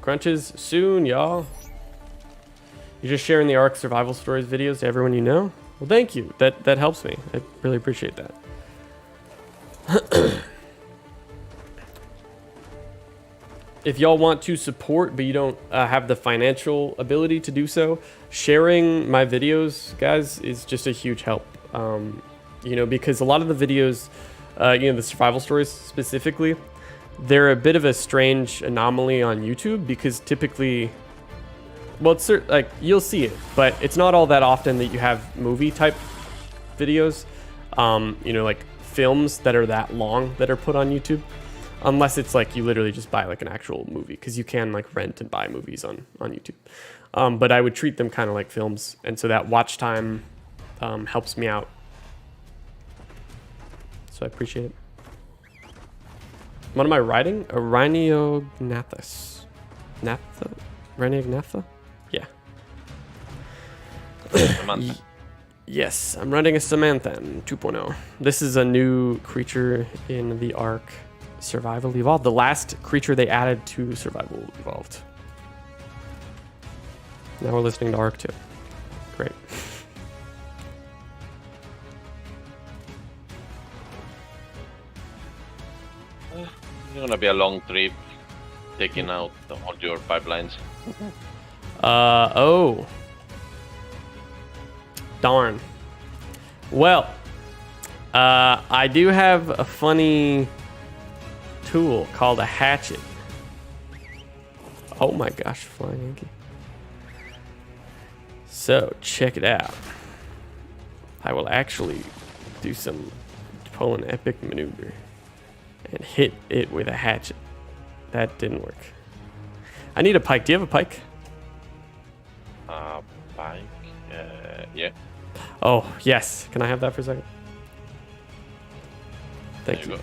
Crunches soon, y'all. You're just sharing the ARK survival stories videos to everyone you know? Well, thank you. That helps me. I really appreciate that. If y'all want to support but you don't have the financial ability to do so, sharing my videos, guys, is just a huge help. You know, because a lot of the videos, the survival stories specifically, they're a bit of a strange anomaly on YouTube because typically, well, it's like you'll see it, but it's not all that often that you have movie type videos, like films that are that long that are put on YouTube. Unless it's like you literally just buy like an actual movie, because you can like rent and buy movies on YouTube. But I would treat them kind of like films, and so that watch time helps me out. So I appreciate it. What am I writing? A Rhiniognathus. Rhiniognathus? Yeah. Yes, I'm running a Samanthan 2.0. This is a new creature in the ARK Survival Evolved. The last creature they added to Survival Evolved. Now we're listening to ARK 2. Great. It's gonna be a long trip, taking out all your pipelines. Oh. Darn. Well, I do have a funny tool called a hatchet. Oh my gosh, flying Yankee. So, check it out. I will actually pull an epic maneuver and hit it with a hatchet. That didn't work. I need a pike. Do you have a pike? Pike? Yeah. Oh, yes. Can I have that for a second? Thank you. Go.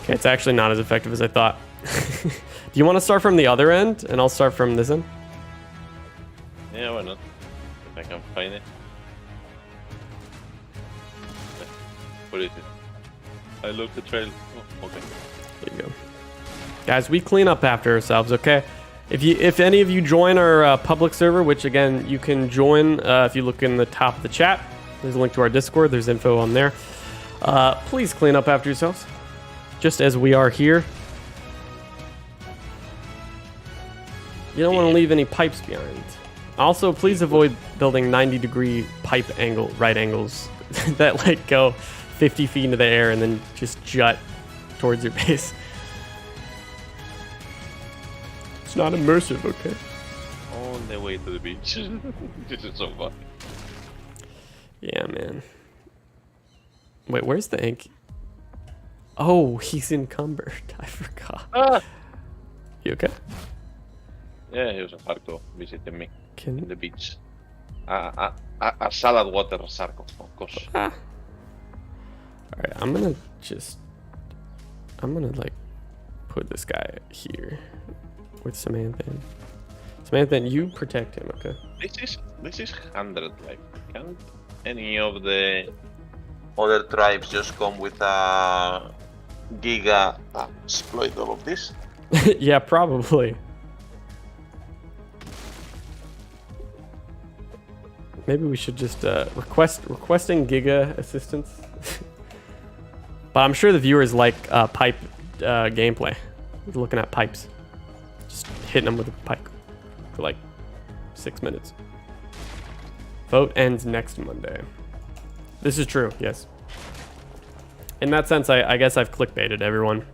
Okay, it's actually not as effective as I thought. Do you want to start from the other end, and I'll start from this end? Yeah, why not? If I can find it. What is it? I looked the trail. Oh, okay. There you go. Guys, we clean up after ourselves, okay? If any of you join our public server, which again, you can join if you look in the top of the chat. There's a link to our Discord. There's info on there. Please clean up after yourselves, just as we are here. You don't want to leave any pipes behind. Also, please avoid building 90-degree pipe right angles that like go 50 feet into the air and then just jut towards your base. It's not immersive, okay? On the way to the beach. This is so fun. Yeah, man. Wait, where's the ink? Oh, he's encumbered. I forgot. Ah! You okay? Yeah, he was a Sarko visiting me Can in the beach. A salad water Sarko, of course. Alright, I'm gonna like put this guy here with Samanthan. Samanthan, you protect him, okay? This is 100 life. Can't any of the other tribes just come with a giga exploit all of this? Yeah, probably. Maybe we should just requesting Giga assistance. But I'm sure the viewers like pipe gameplay. Looking at pipes. Just hitting them with a pipe for like 6 minutes. Vote ends next Monday. This is true, yes. In that sense, I guess I've clickbaited everyone.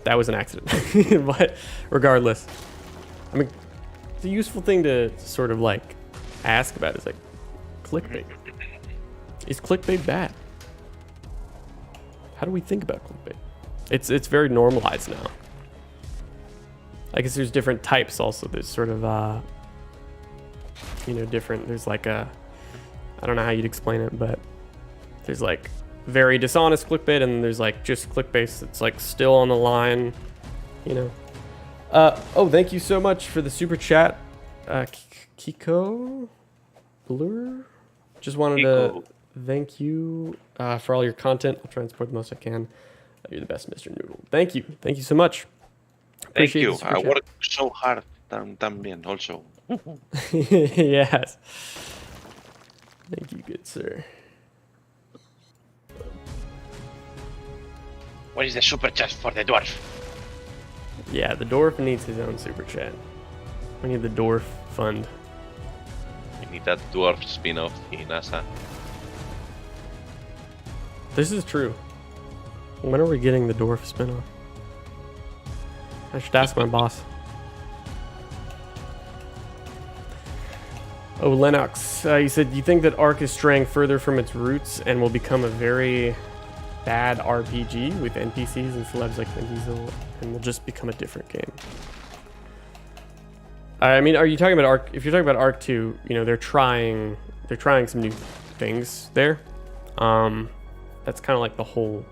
That was an accident. But regardless, I mean, it's a useful thing to sort of like ask about. Is like clickbait. Is clickbait bad? How do we think about clickbait? It's very normalized now. I guess there's different types also. There's sort of different. There's like I don't know how you'd explain it, but there's like very dishonest clickbait, and there's like just clickbait that's like still on the line, you know. Oh, thank you so much for the super chat, Kiko Blur. Just wanted to thank you for all your content. I'll try and support the most I can. You're the best, Mr. Noodle. Thank you so much. Thank you. I worked so hard también also. Yes. Thank you, good sir. What is the super chat for the dwarf? Yeah, the dwarf needs his own super chat. We need the dwarf fund. We need that dwarf spin-off in NASA. This is true. When are we getting the dwarf spin-off? I should ask my boss. Oh, Lennox, you said you think that ARK is straying further from its roots and will become a very bad RPG with NPCs and celebs like Vin Diesel, and will just become a different game. I mean, are you talking about ARK? If you're talking about ARK 2, you know, they're trying some new things there. That's kind of like the whole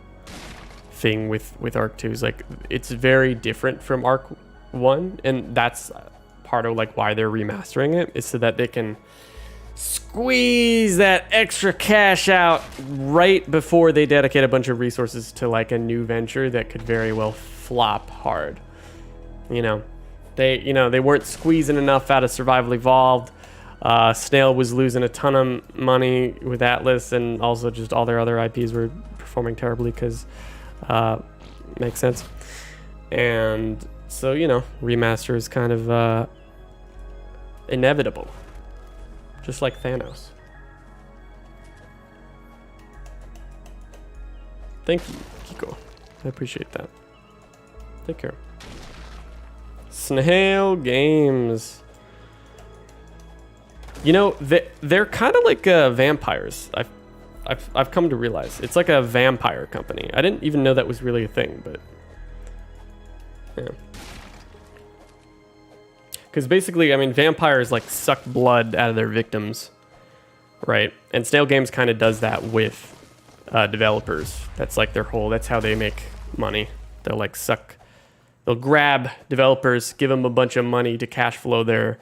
thing with ARK 2 is like it's very different from ARK 1, and that's part of like why they're remastering it, is so that they can squeeze that extra cash out right before they dedicate a bunch of resources to like a new venture that could very well flop hard. They weren't squeezing enough out of Survival Evolved. Snail was losing a ton of money with Atlas, and also just all their other IPs were performing terribly because makes sense. And so remaster is kind of inevitable. Just like Thanos. Thank you, Kiko. I appreciate that. Take care. Snail Games. They're kind of like vampires. I've come to realize it's like a vampire company. I didn't even know that was really a thing, but yeah. Because basically, I mean, vampires like suck blood out of their victims, right? And Snail Games kind of does that with developers. That's like that's how they make money. They'll grab developers, give them a bunch of money to cash flow their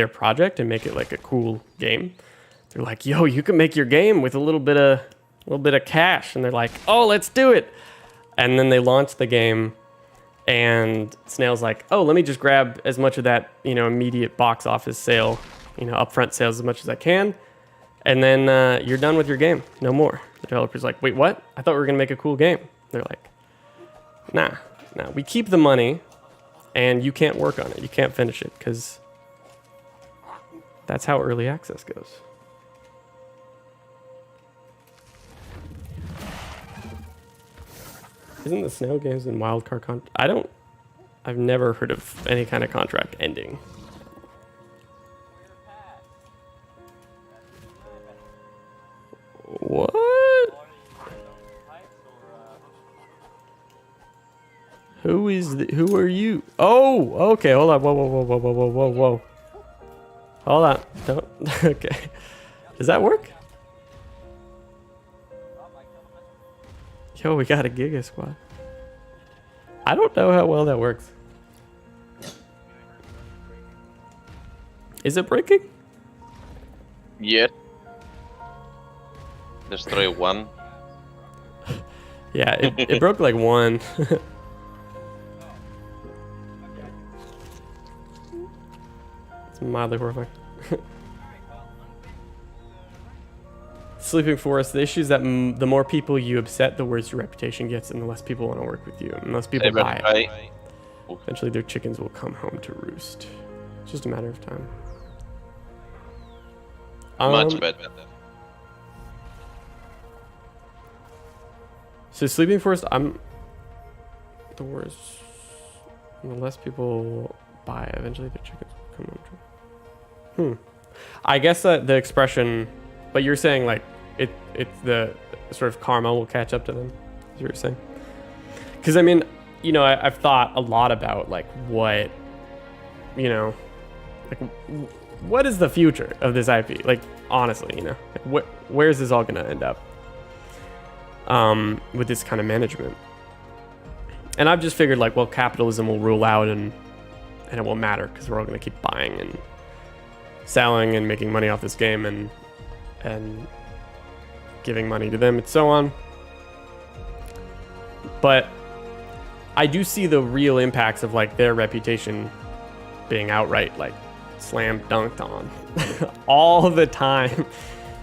project and make it like a cool game. They're like, yo, you can make your game with a little bit of cash. And they're like, oh, let's do it. And then they launch the game. And Snail's like, oh, let me just grab as much of that, immediate box office sale, upfront sales as much as I can. And then you're done with your game. No more. The developer's like, wait, what? I thought we were going to make a cool game. They're like, nah, we keep the money and you can't work on it. You can't finish it because that's how early access goes. Isn't the Snail Games and Wildcard I've never heard of any kind of contract ending. What? Who are you? Oh, okay, hold on. Whoa. Hold on. Don't. Okay. Does that work? Yo, we got a Giga Squad. I don't know how well that works. Is it breaking? Yeah. Destroy 1. Yeah, it broke like 1. It's mildly horrifying. Sleeping Forest, the issue is that the more people you upset, the worse your reputation gets, and the less people want to work with you, and less people buy it. Eventually their chickens will come home to roost. It's just a matter of time. Much better. So Sleeping Forest, I'm the worst. And the less people buy, eventually the chickens will come home to. I guess the expression, but you're saying like it's the sort of karma will catch up to them, is what you're saying? Because I mean, I've thought a lot about like what, like what is the future of this IP? Like honestly, like where's this all gonna end up? With this kind of management. And I've just figured like, well, capitalism will rule out and it won't matter because we're all gonna keep buying and selling and making money off this game and giving money to them and so on. But I do see the real impacts of like their reputation being outright like slam dunked on all the time,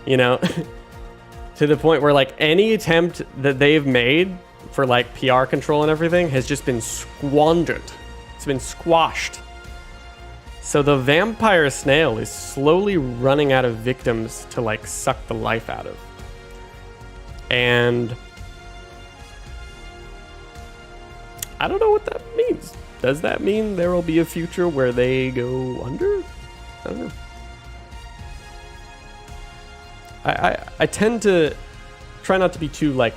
to the point where like any attempt that they've made for like PR control and everything has just been squandered. It's been squashed. So the vampire snail is slowly running out of victims to like suck the life out of. And I don't know what that means. Does that mean there will be a future where they go under? I don't know. I tend to try not to be too like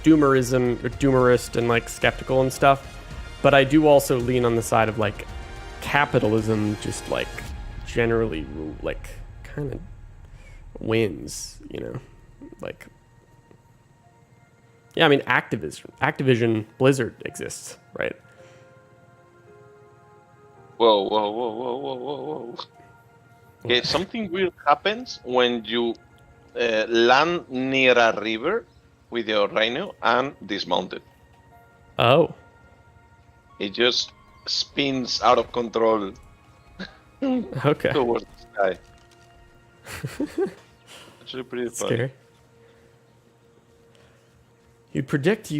doomerist and like skeptical and stuff, but I do also lean on the side of like capitalism just like generally like kind of wins, like yeah, I mean Activision Blizzard exists, right? Whoa, whoa, whoa, whoa, whoa, whoa, whoa. Okay, something weird happens when you land near a river with your rhino and dismounted. Oh. It just spins out of control Okay. towards the sky. Actually pretty funny. Scary. You'd predict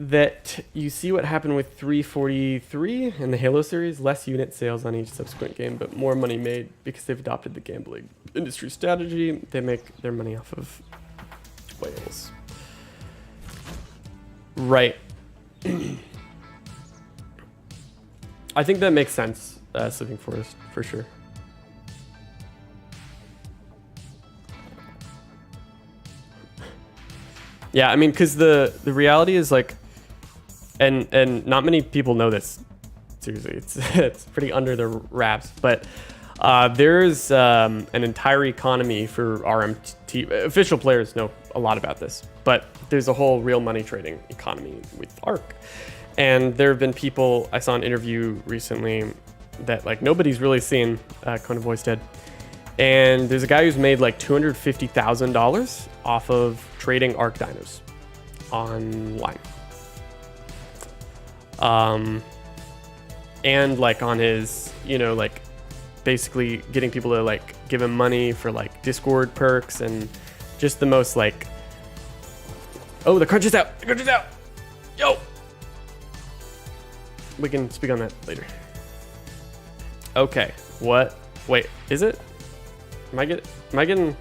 that you see what happened with 343 in the Halo series, less unit sales on each subsequent game, but more money made because they've adopted the gambling industry strategy. They make their money off of whales. Right. I think that makes sense, Sleeping Forest, for sure. Yeah, I mean, because the reality is like, and not many people know this. Seriously, it's pretty under the wraps. But there's an entire economy for RMT. Official players know a lot about this, but there's a whole real money trading economy with ARK. And there have been people, I saw an interview recently that like nobody's really seen, Conan Voice did. And there's a guy who's made like $250,000 off of trading ARK dinos online. And like on his, like basically getting people to like give him money for like Discord perks and just the most like, oh, the crunch is out, yo. We can speak on that later. Okay, what? Wait, is it? Am I getting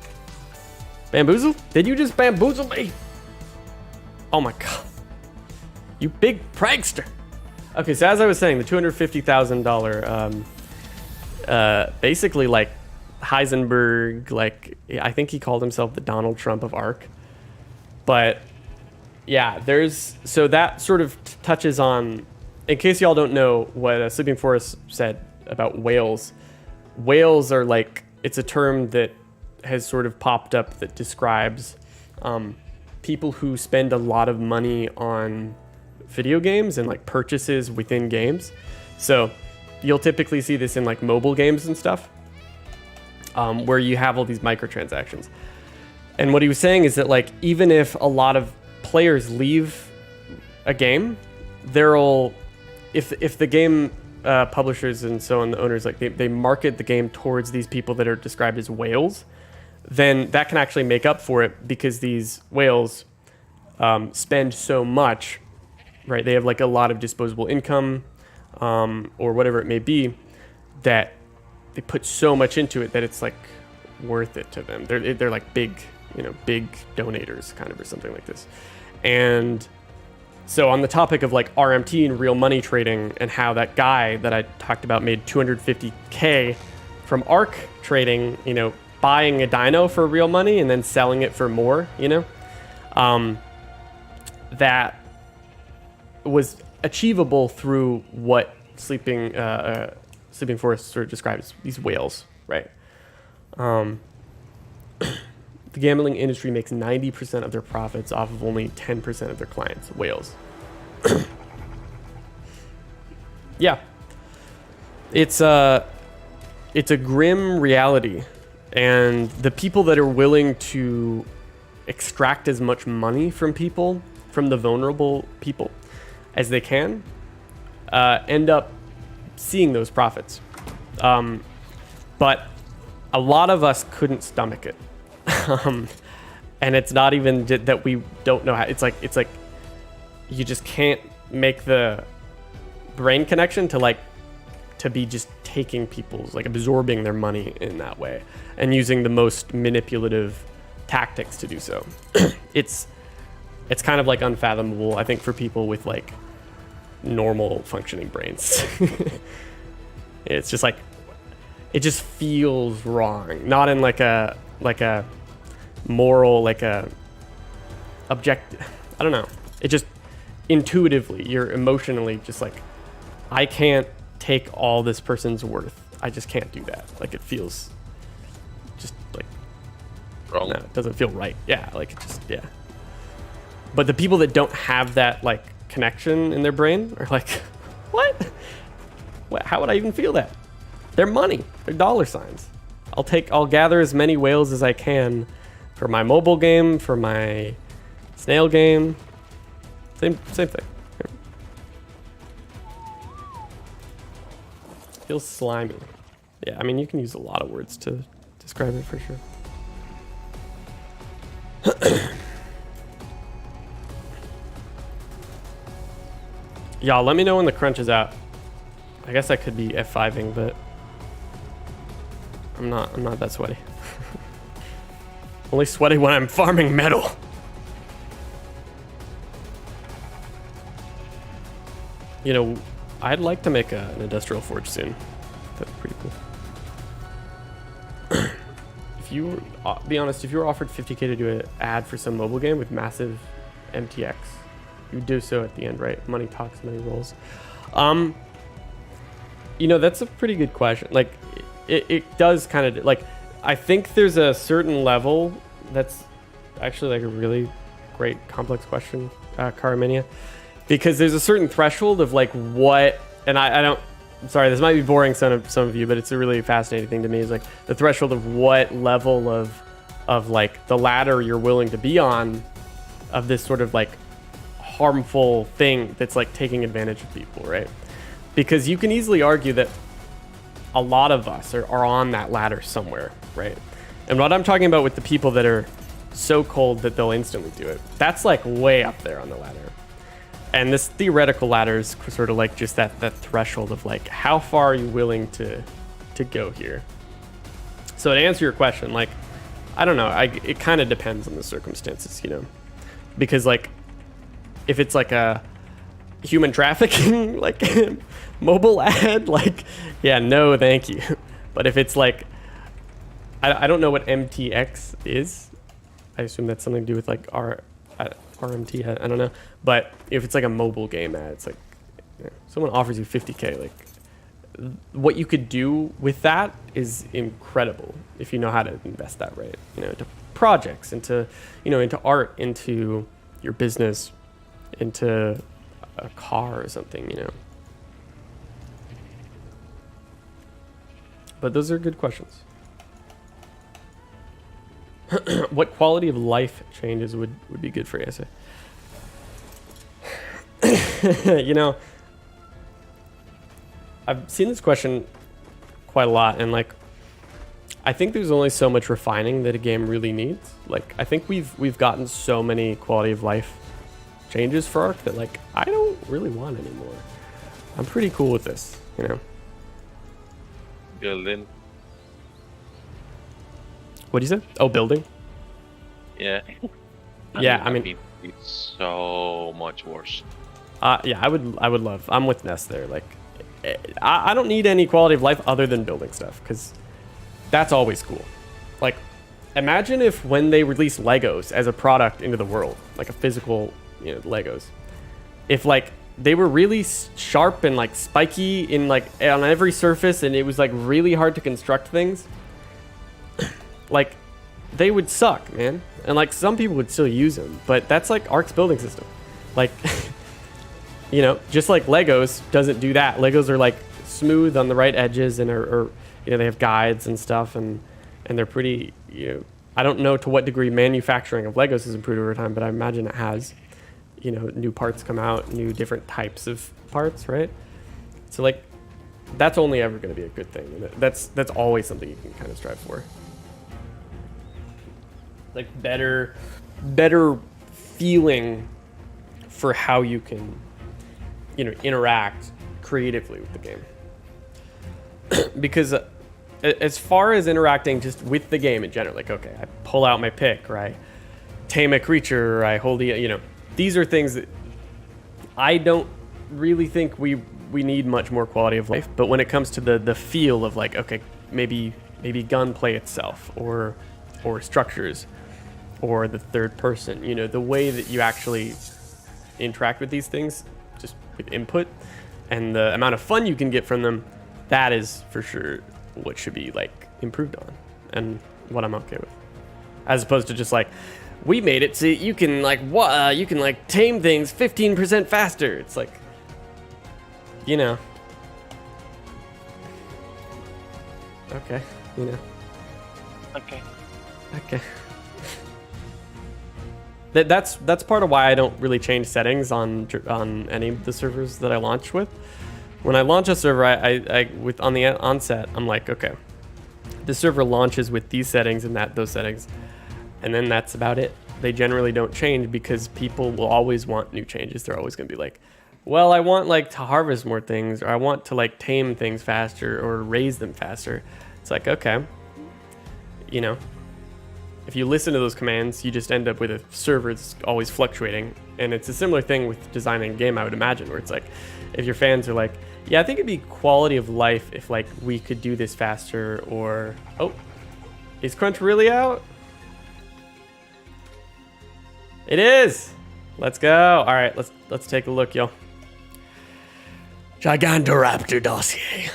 bamboozled? Did you just bamboozle me? Oh my god. You big prankster. Okay, so as I was saying, the $250,000, basically like Heisenberg, like I think he called himself the Donald Trump of ARK. But yeah, so that sort of touches on, in case y'all don't know what Sleeping Forest said about whales. Whales are like, it's a term that has sort of popped up that describes people who spend a lot of money on video games and like purchases within games. So you'll typically see this in like mobile games and stuff, where you have all these microtransactions. And what he was saying is that like, even if a lot of players leave a game, if the game publishers and so on, the owners, like they market the game towards these people that are described as whales, then that can actually make up for it, because these whales spend so much, right? They have like a lot of disposable income, or whatever it may be, that they put so much into it that it's like worth it to them. They're like big donators kind of, or something like this. And so on the topic of like RMT and real money trading, and how that guy that I talked about made $250K from ARK trading, buying a dino for real money and then selling it for more, that was achievable through what Sleeping Forest sort of describes, these whales, right? The gambling industry makes 90% of their profits off of only 10% of their clients, whales. Yeah. It's a grim reality. And the people that are willing to extract as much money from people, from the vulnerable people, as they can, end up seeing those profits. But a lot of us couldn't stomach it. And it's not even that we don't know how. It's like you just can't make the brain connection to be just taking people's, like absorbing their money in that way and using the most manipulative tactics to do so. It's kind of like unfathomable, I think, for people with like normal functioning brains. It's just like, it just feels wrong. Not in like a moral, like a object, I don't know. It just intuitively, you're emotionally just like, I can't take all this person's worth. I just can't do that. Like, it feels just like wrong. No, it doesn't feel right. Yeah, like it just, yeah. But the people that don't have that like connection in their brain are like, what? How would I even feel that? They're money. They're dollar signs. I'll gather as many whales as I can for my mobile game, for my snail game. Same thing. Feels slimy. Yeah, I mean, you can use a lot of words to describe it for sure. Y'all, let me know when the crunch is out. I guess I could be F5ing, but I'm not that sweaty. Only sweaty when I'm farming metal. You know, I'd like to make an industrial forge soon. That'd be pretty cool. If you, be honest, if you were offered 50K to do an ad for some mobile game with massive MTX, you do so at the end, right? Money talks, money rolls. You know, that's a pretty good question. Like, it does kind of, like, I think there's a certain level that's actually like a really great complex question, Karamania, because there's a certain threshold of like what, and I don't, I'm sorry, this might be boring some of you, but it's a really fascinating thing to me, is like the threshold of what level of like the ladder you're willing to be on of this sort of like harmful thing that's like taking advantage of people, right? Because you can easily argue that a lot of us are on that ladder somewhere, right? And what I'm talking about with the people that are so cold that they'll instantly do it, that's like way up there on the ladder. And this theoretical ladder is sort of like just that threshold of like, how far are you willing to go here? So to answer your question, like, I don't know, it kind of depends on the circumstances, you know? Because like, if it's like a human trafficking, like mobile ad, like, yeah, no, thank you. But if it's like, I don't know what MTX is. I assume that's something to do with like RMT, I don't know. But if it's like a mobile game ad, it's like, yeah, someone offers you 50K, like what you could do with that is incredible if you know how to invest that right, you know, into projects, into, you know, into art, into your business, into a car or something, you know. But those are good questions. What quality of life changes would be good for ASA? You know, I've seen this question quite a lot, and like, I think there's only so much refining that a game really needs. Like, I think we've gotten so many quality of life changes for ARK that like I don't really want anymore. I'm pretty cool with this, you know. Building. What do you say? Oh, building. Yeah. Yeah, I mean, it's so much worse. Yeah, I would love. I'm with Ness there. Like, I don't need any quality of life other than building stuff, because that's always cool. Like, imagine if when they release Legos as a product into the world, like a physical, you know, Legos, if like they were really sharp and like spiky in like on every surface, and it was like really hard to construct things, like they would suck, man. And like some people would still use them, but that's like ARK's building system. Like, you know, just like Legos doesn't do that. Legos are like smooth on the right edges, and are you know, they have guides and stuff, and they're pretty, you know, I don't know to what degree manufacturing of Legos has improved over time, but I imagine it has. You know, new parts come out, new different types of parts, right? So like, that's only ever going to be a good thing. And that's always something you can kind of strive for. Like better feeling for how you can, you know, interact creatively with the game. Because as far as interacting just with the game in general, like, okay, I pull out my pick, or I tame a creature, or I hold the, you know, these are things that I don't really think we need much more quality of life. But when it comes to the feel of like, okay, maybe gunplay itself, or structures, or the third person, you know, the way that you actually interact with these things, just with input, and the amount of fun you can get from them, that is for sure what should be like improved on, and what I'm okay with, as opposed to just like, we made it so you can like you can like tame things 15% faster. It's like, you know, Okay, you know. Okay. Okay. That's part of why I don't really change settings on any of the servers that I launch with. When I launch a server, on the onset, I'm like, okay, the server launches with these settings and those settings, and then that's about it. They generally don't change because people will always want new changes. They're always going to be like, well, I want like to harvest more things, or I want to like tame things faster or raise them faster. It's like, okay, you know, if you listen to those commands, you just end up with a server that's always fluctuating. And it's a similar thing with designing a game, I would imagine, where it's like, if your fans are like, yeah, I think it'd be quality of life if like we could do this faster, or, oh, is Crunch really out? It is. Let's go. All right, let's take a look, yo. Gigantoraptor dossier.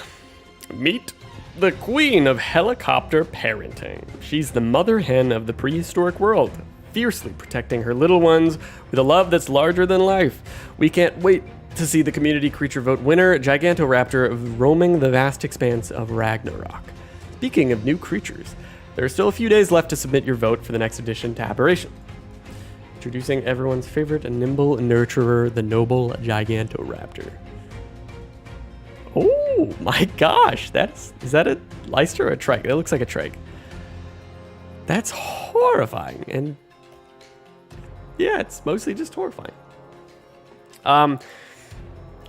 Meet the queen of helicopter parenting. She's the mother hen of the prehistoric world, fiercely protecting her little ones with a love that's larger than life. We can't wait to see the community creature vote winner, Gigantoraptor, roaming the vast expanse of Ragnarok. Speaking of new creatures, there are still a few days left to submit your vote for the next edition to Aberration. Introducing everyone's favorite nimble nurturer, the noble Gigantoraptor. Oh my gosh, is that a Leicester or a Trike? That looks like a Trike. That's horrifying, and yeah, it's mostly just horrifying.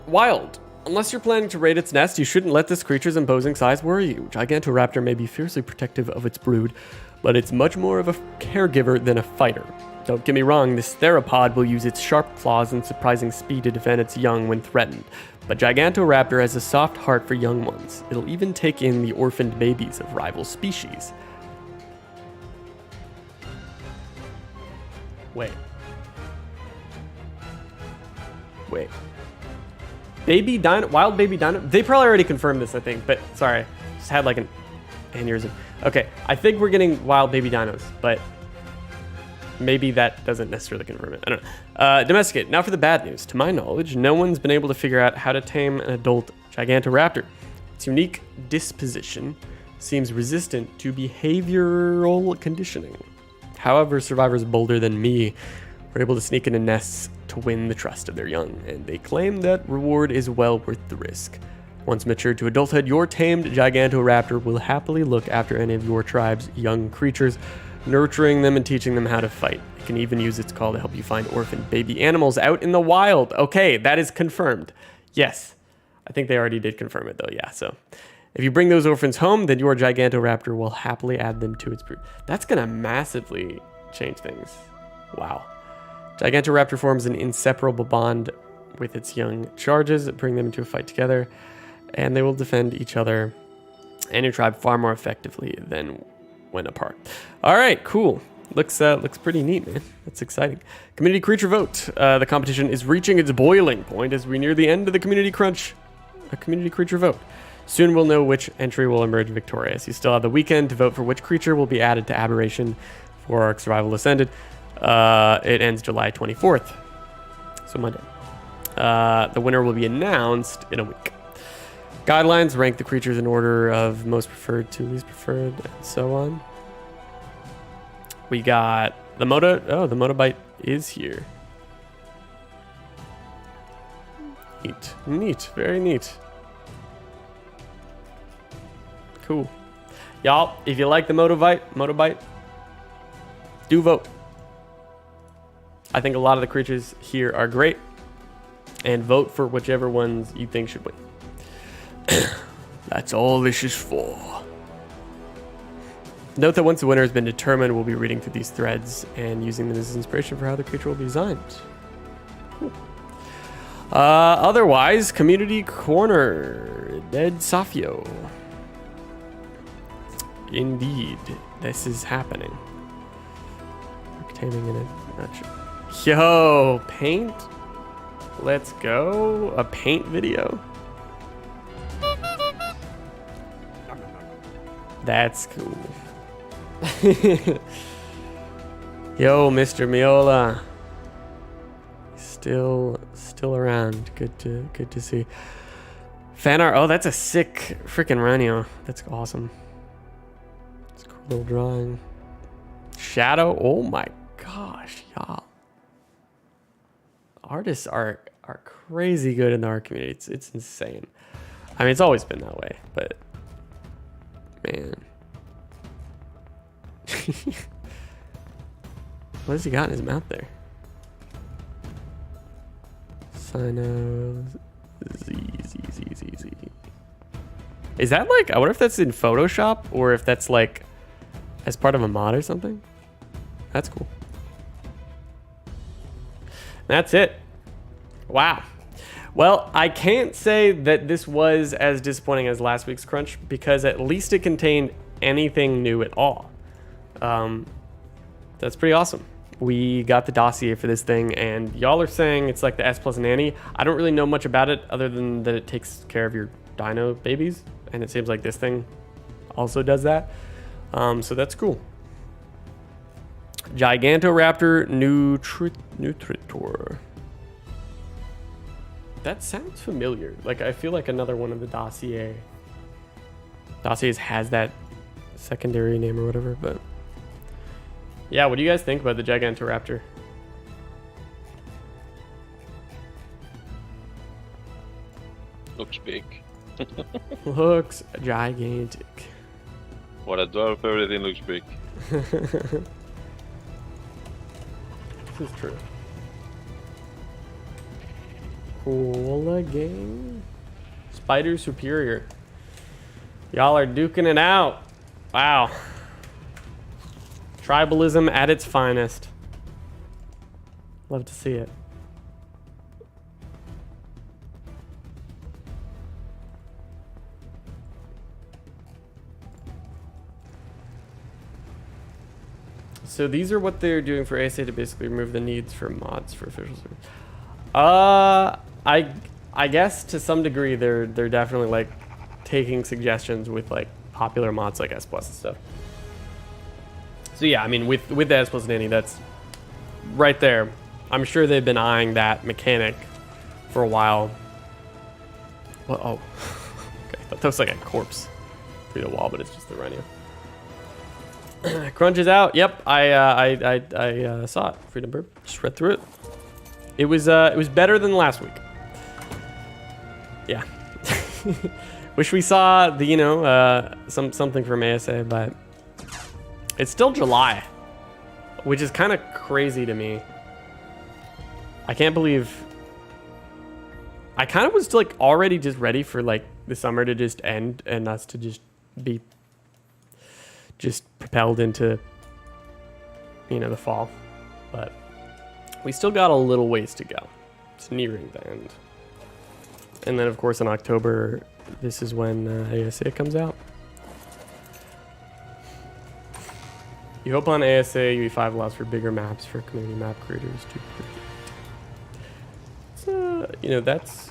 Wild. Unless you're planning to raid its nest, you shouldn't let this creature's imposing size worry you. Gigantoraptor may be fiercely protective of its brood, but it's much more of a caregiver than a fighter. Don't get me wrong, this theropod will use its sharp claws and surprising speed to defend its young when threatened. But Gigantoraptor has a soft heart for young ones. It'll even take in the orphaned babies of rival species. Wait. Baby dino, wild baby dino. They probably already confirmed this, I think, but sorry. Just had like an aneurysm. Okay, I think we're getting wild baby dinos, but maybe that doesn't necessarily confirm it. I don't know. Domesticate. Now for the bad news. To my knowledge, no one's been able to figure out how to tame an adult Gigantoraptor. Its unique disposition seems resistant to behavioral conditioning. However, survivors bolder than me were able to sneak into nests to win the trust of their young, and they claim that reward is well worth the risk. Once matured to adulthood, your tamed Gigantoraptor will happily look after any of your tribe's young creatures, nurturing them and teaching them how to fight. It can even use its call to help you find orphaned baby animals out in the wild. Okay, that is confirmed. Yes, I think they already did confirm it though, yeah. So if you bring those orphans home, then your Gigantoraptor will happily add them to its brood. That's gonna massively change things. Wow. Gigantoraptor forms an inseparable bond with its young charges, bring them into a fight together, and they will defend each other and your tribe far more effectively than when apart. All right, cool. Looks pretty neat, man. That's exciting. Community creature vote. The competition is reaching its boiling point as we near the end of the community creature vote. Soon we'll know which entry will emerge victorious. You still have the weekend to vote for which creature will be added to Aberration for ARK Survival Ascended. It ends July 24th, so Monday. The winner will be announced in a week. Guidelines rank the creatures in order of most preferred to least preferred, and so on. We got the the Motobite is here. Neat, very neat. Cool. Y'all, if you like the Motobite, do vote. I think a lot of the creatures here are great, and vote for whichever ones you think should win. That's all this is for. Note that once the winner has been determined, we'll be reading through these threads and using them as inspiration for how the creature will be designed. Cool. Otherwise, Community Corner, Dead Safio. Indeed, this is happening. Taming in a nutshell. Yo, paint? Let's go. A paint video? That's cool. Yo, Mr. Miola. Still around. Good to see. Fan art. Oh, that's a sick freaking Ranio. That's awesome. Little drawing. Shadow. Oh my gosh, y'all. Artists are crazy good in the art community. It's insane. I mean, it's always been that way, but man. What has he got in his mouth there? Sino Z. Is that like, I wonder if that's in Photoshop or if that's like as part of a mod or something. That's cool. That's it. Wow. Well, I can't say that this was as disappointing as last week's crunch because at least it contained anything new at all. That's pretty awesome. We got the dossier for this thing, and y'all are saying it's like the S plus nanny. I don't really know much about it other than that it takes care of your dino babies, and it seems like this thing also does that. So that's cool. Gigantoraptor Notecore. That sounds familiar. Like, I feel like another one of the dossiers has that secondary name or whatever, but yeah, what do you guys think about the Gigantoraptor? Looks big. Looks gigantic. What a dwarf, everything looks big. This is true. Cool game. Spider Superior. Y'all are duking it out. Wow. Tribalism at its finest. Love to see it. So these are what they're doing for ASA to basically remove the needs for mods for official service. I guess to some degree they're definitely like taking suggestions with like popular mods like S Plus and stuff. So yeah, I mean with the S Plus nanny, that's right there. I'm sure they've been eyeing that mechanic for a while. Well, oh, okay, I thought that was like a corpse through the wall, but it's just the rhino. Crunch is out. Yep, I saw it. Freedom Burp. Just read through it. It was better than last week. Yeah. Wish we saw the something from ASA, but it's still July, which is kind of crazy to me. I can't believe. I kind of was like already just ready for like the summer to just end and us to just be propelled into the fall, but we still got a little ways to go. It's nearing the end. And then of course in October, this is when ASA comes out. You hope on ASA UE5 allows for bigger maps for community map creators to that's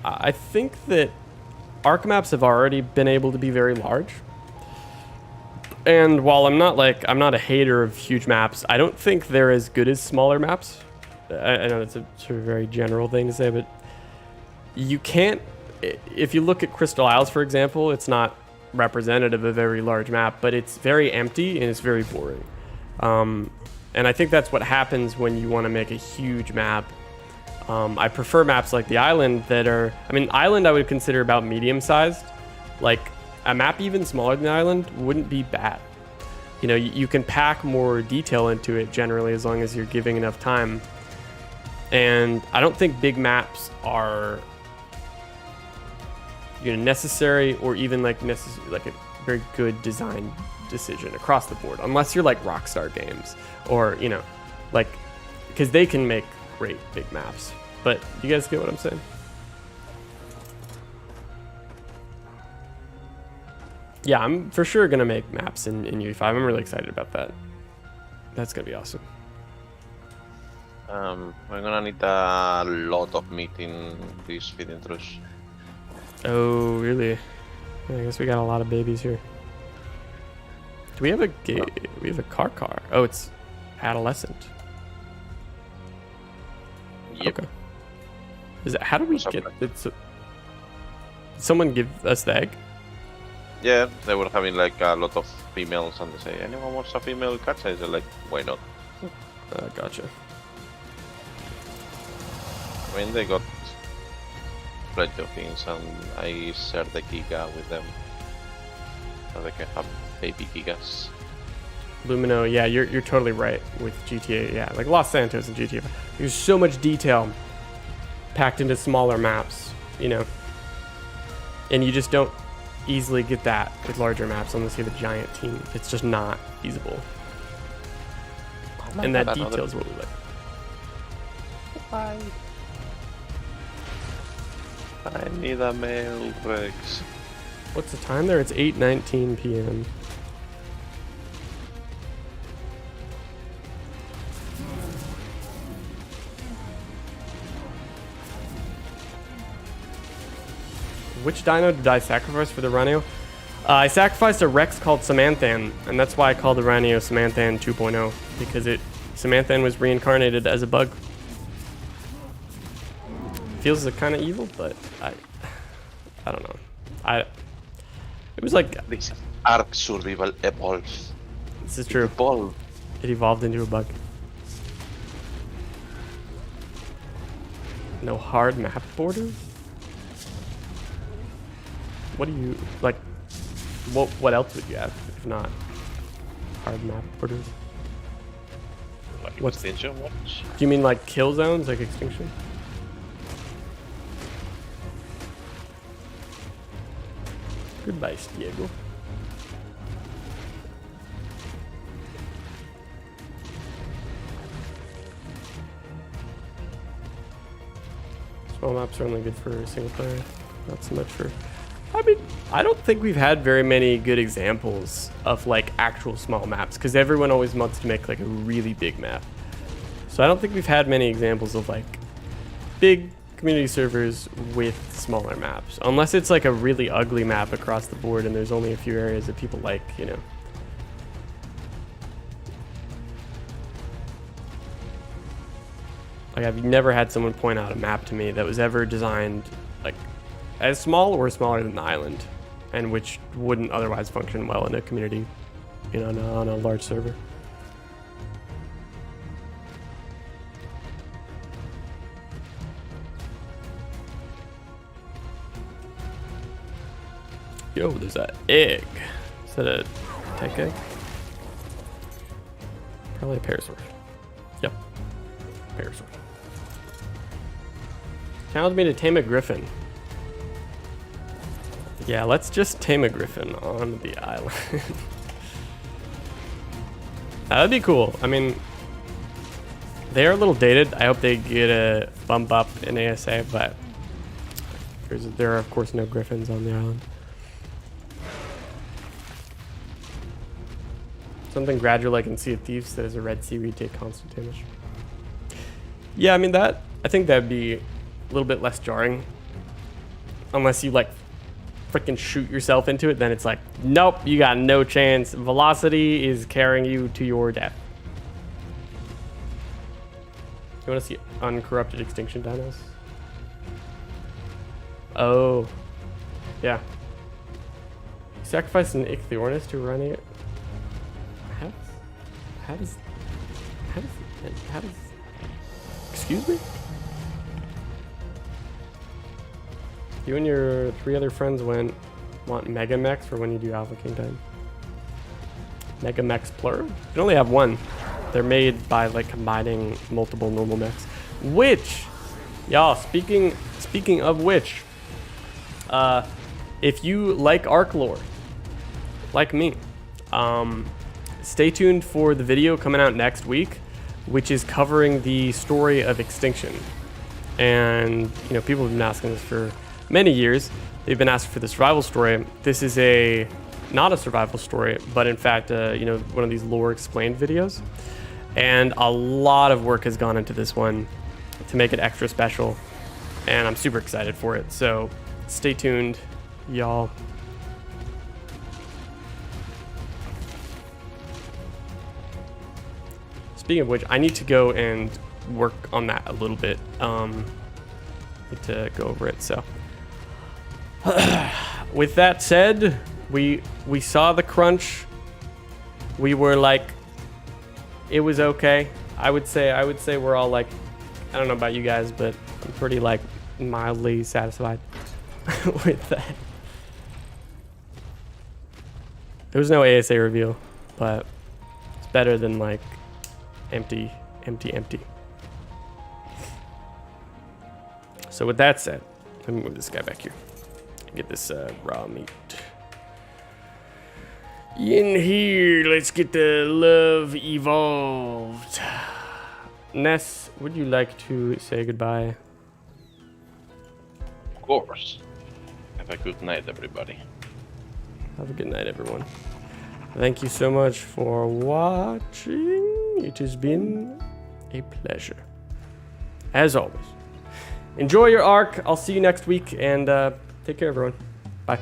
I think that ARK maps have already been able to be very large. And while I'm not a hater of huge maps, I don't think they're as good as smaller maps. I know that's a sort of very general thing to say, but you can't, if you look at Crystal Isles, for example, it's not representative of every large map, but it's very empty and it's very boring. And I think that's what happens when you want to make a huge map. I prefer maps like the island that are, island I would consider about medium sized. Like, a map even smaller than the island wouldn't be bad. You can pack more detail into it generally as long as you're giving enough time. And I don't think big maps are necessary or even like a very good design decision across the board, unless you're like Rockstar Games or because they can make great big maps. But you guys get what I'm saying? Yeah, I'm for sure going to make maps in UE5. I'm really excited about that. That's going to be awesome. We're going to need a lot of meat in these feeding troughs. Oh, really? I guess we got a lot of babies here. Do we have we have a car? Oh, it's adolescent. Yep. Okay. How do we get it? Did someone give us the egg? Yeah, they were having like a lot of females, and they say, anyone wants a female cat? I said like, why not? Gotcha. I mean, they got plenty of things, and I share the Giga with them, so they can have baby Gigas. Lumino, yeah, you're totally right with GTA. Yeah, like Los Santos and GTA. There's so much detail packed into smaller maps, you know, and you just don't easily get that with larger maps unless you have a giant team. It's just not feasible. Oh and that detail is what we like. Bye. I need a male Rex. What's the time there? It's 8:19 p.m. Which dino did I sacrifice for the Rhino? I sacrificed a Rex called Samanthan, and that's why I called the Rhino Samanthan 2.0, because Samanthan was reincarnated as a bug. Feels kind of evil, but I don't know. It was like This ARK survival evolves. this is true. Evolve. It evolved into a bug. No hard map borders? What do you like? What else would you have if not hard map borders? Like What's- Extinction Watch? Do you mean like kill zones, like extinction? Goodbye, Diego. Small maps are only good for single player, not so much for... I mean, I don't think we've had very many good examples of like actual small maps, because everyone always wants to make like a really big map. So I don't think we've had many examples of like big community servers with smaller maps, unless it's like a really ugly map across the board and there's only a few areas that people like, you know. Like I've never had someone point out a map to me that was ever designed like as small or smaller than the island, and which wouldn't otherwise function well in a community, you know, on a large server. Yo, there's that egg. Is that a tech egg? Probably a parasaur. Yep, parasaur. Challenge me to tame a griffin. Yeah, let's just tame a griffin on the island. That'd be cool. I mean, they are a little dated. I hope they get a bump up in ASA, but there are of course no griffins on the island. Something gradual like in Sea of Thieves that is a red seaweed take constant damage. Yeah, I mean I think that'd be a little bit less jarring. Unless you like freaking shoot yourself into it, then it's like, nope, you got no chance. Velocity is carrying you to your death. You want to see uncorrupted extinction dinos? Oh, yeah. Sacrifice an Ichthyornis to run it. How does excuse me? You and your 3 other friends want Mega Mechs for when you do Alpha King time. Mega Mechs plural? You can only have one. They're made by like combining multiple normal mechs. Which, y'all, speaking of which, if you like ARK lore, like me, stay tuned for the video coming out next week, which is covering the story of Extinction. And you know, people have been asking this for many years. They've been asking for the survival story. This is not a survival story, but in fact, you know, one of these lore explained videos. And a lot of work has gone into this one to make it extra special, and I'm super excited for it. So stay tuned, y'all. Speaking of which, I need to go and work on that a little bit. Need to go over it. So, with that said, We saw the crunch. We were like, it was okay. I would say we're all like, I don't know about you guys, but I'm pretty like mildly satisfied with that. There was no ASA reveal, but it's better than like empty. So with that said, let me move this guy back here. Get this raw meat in here. Let's get the love evolved. Ness, would you like to say goodbye? Of course. Have a good night, everybody. Have a good night, everyone. Thank you so much for watching. It has been a pleasure. As always, enjoy your ARK. I'll see you next week, and take care, everyone. Bye.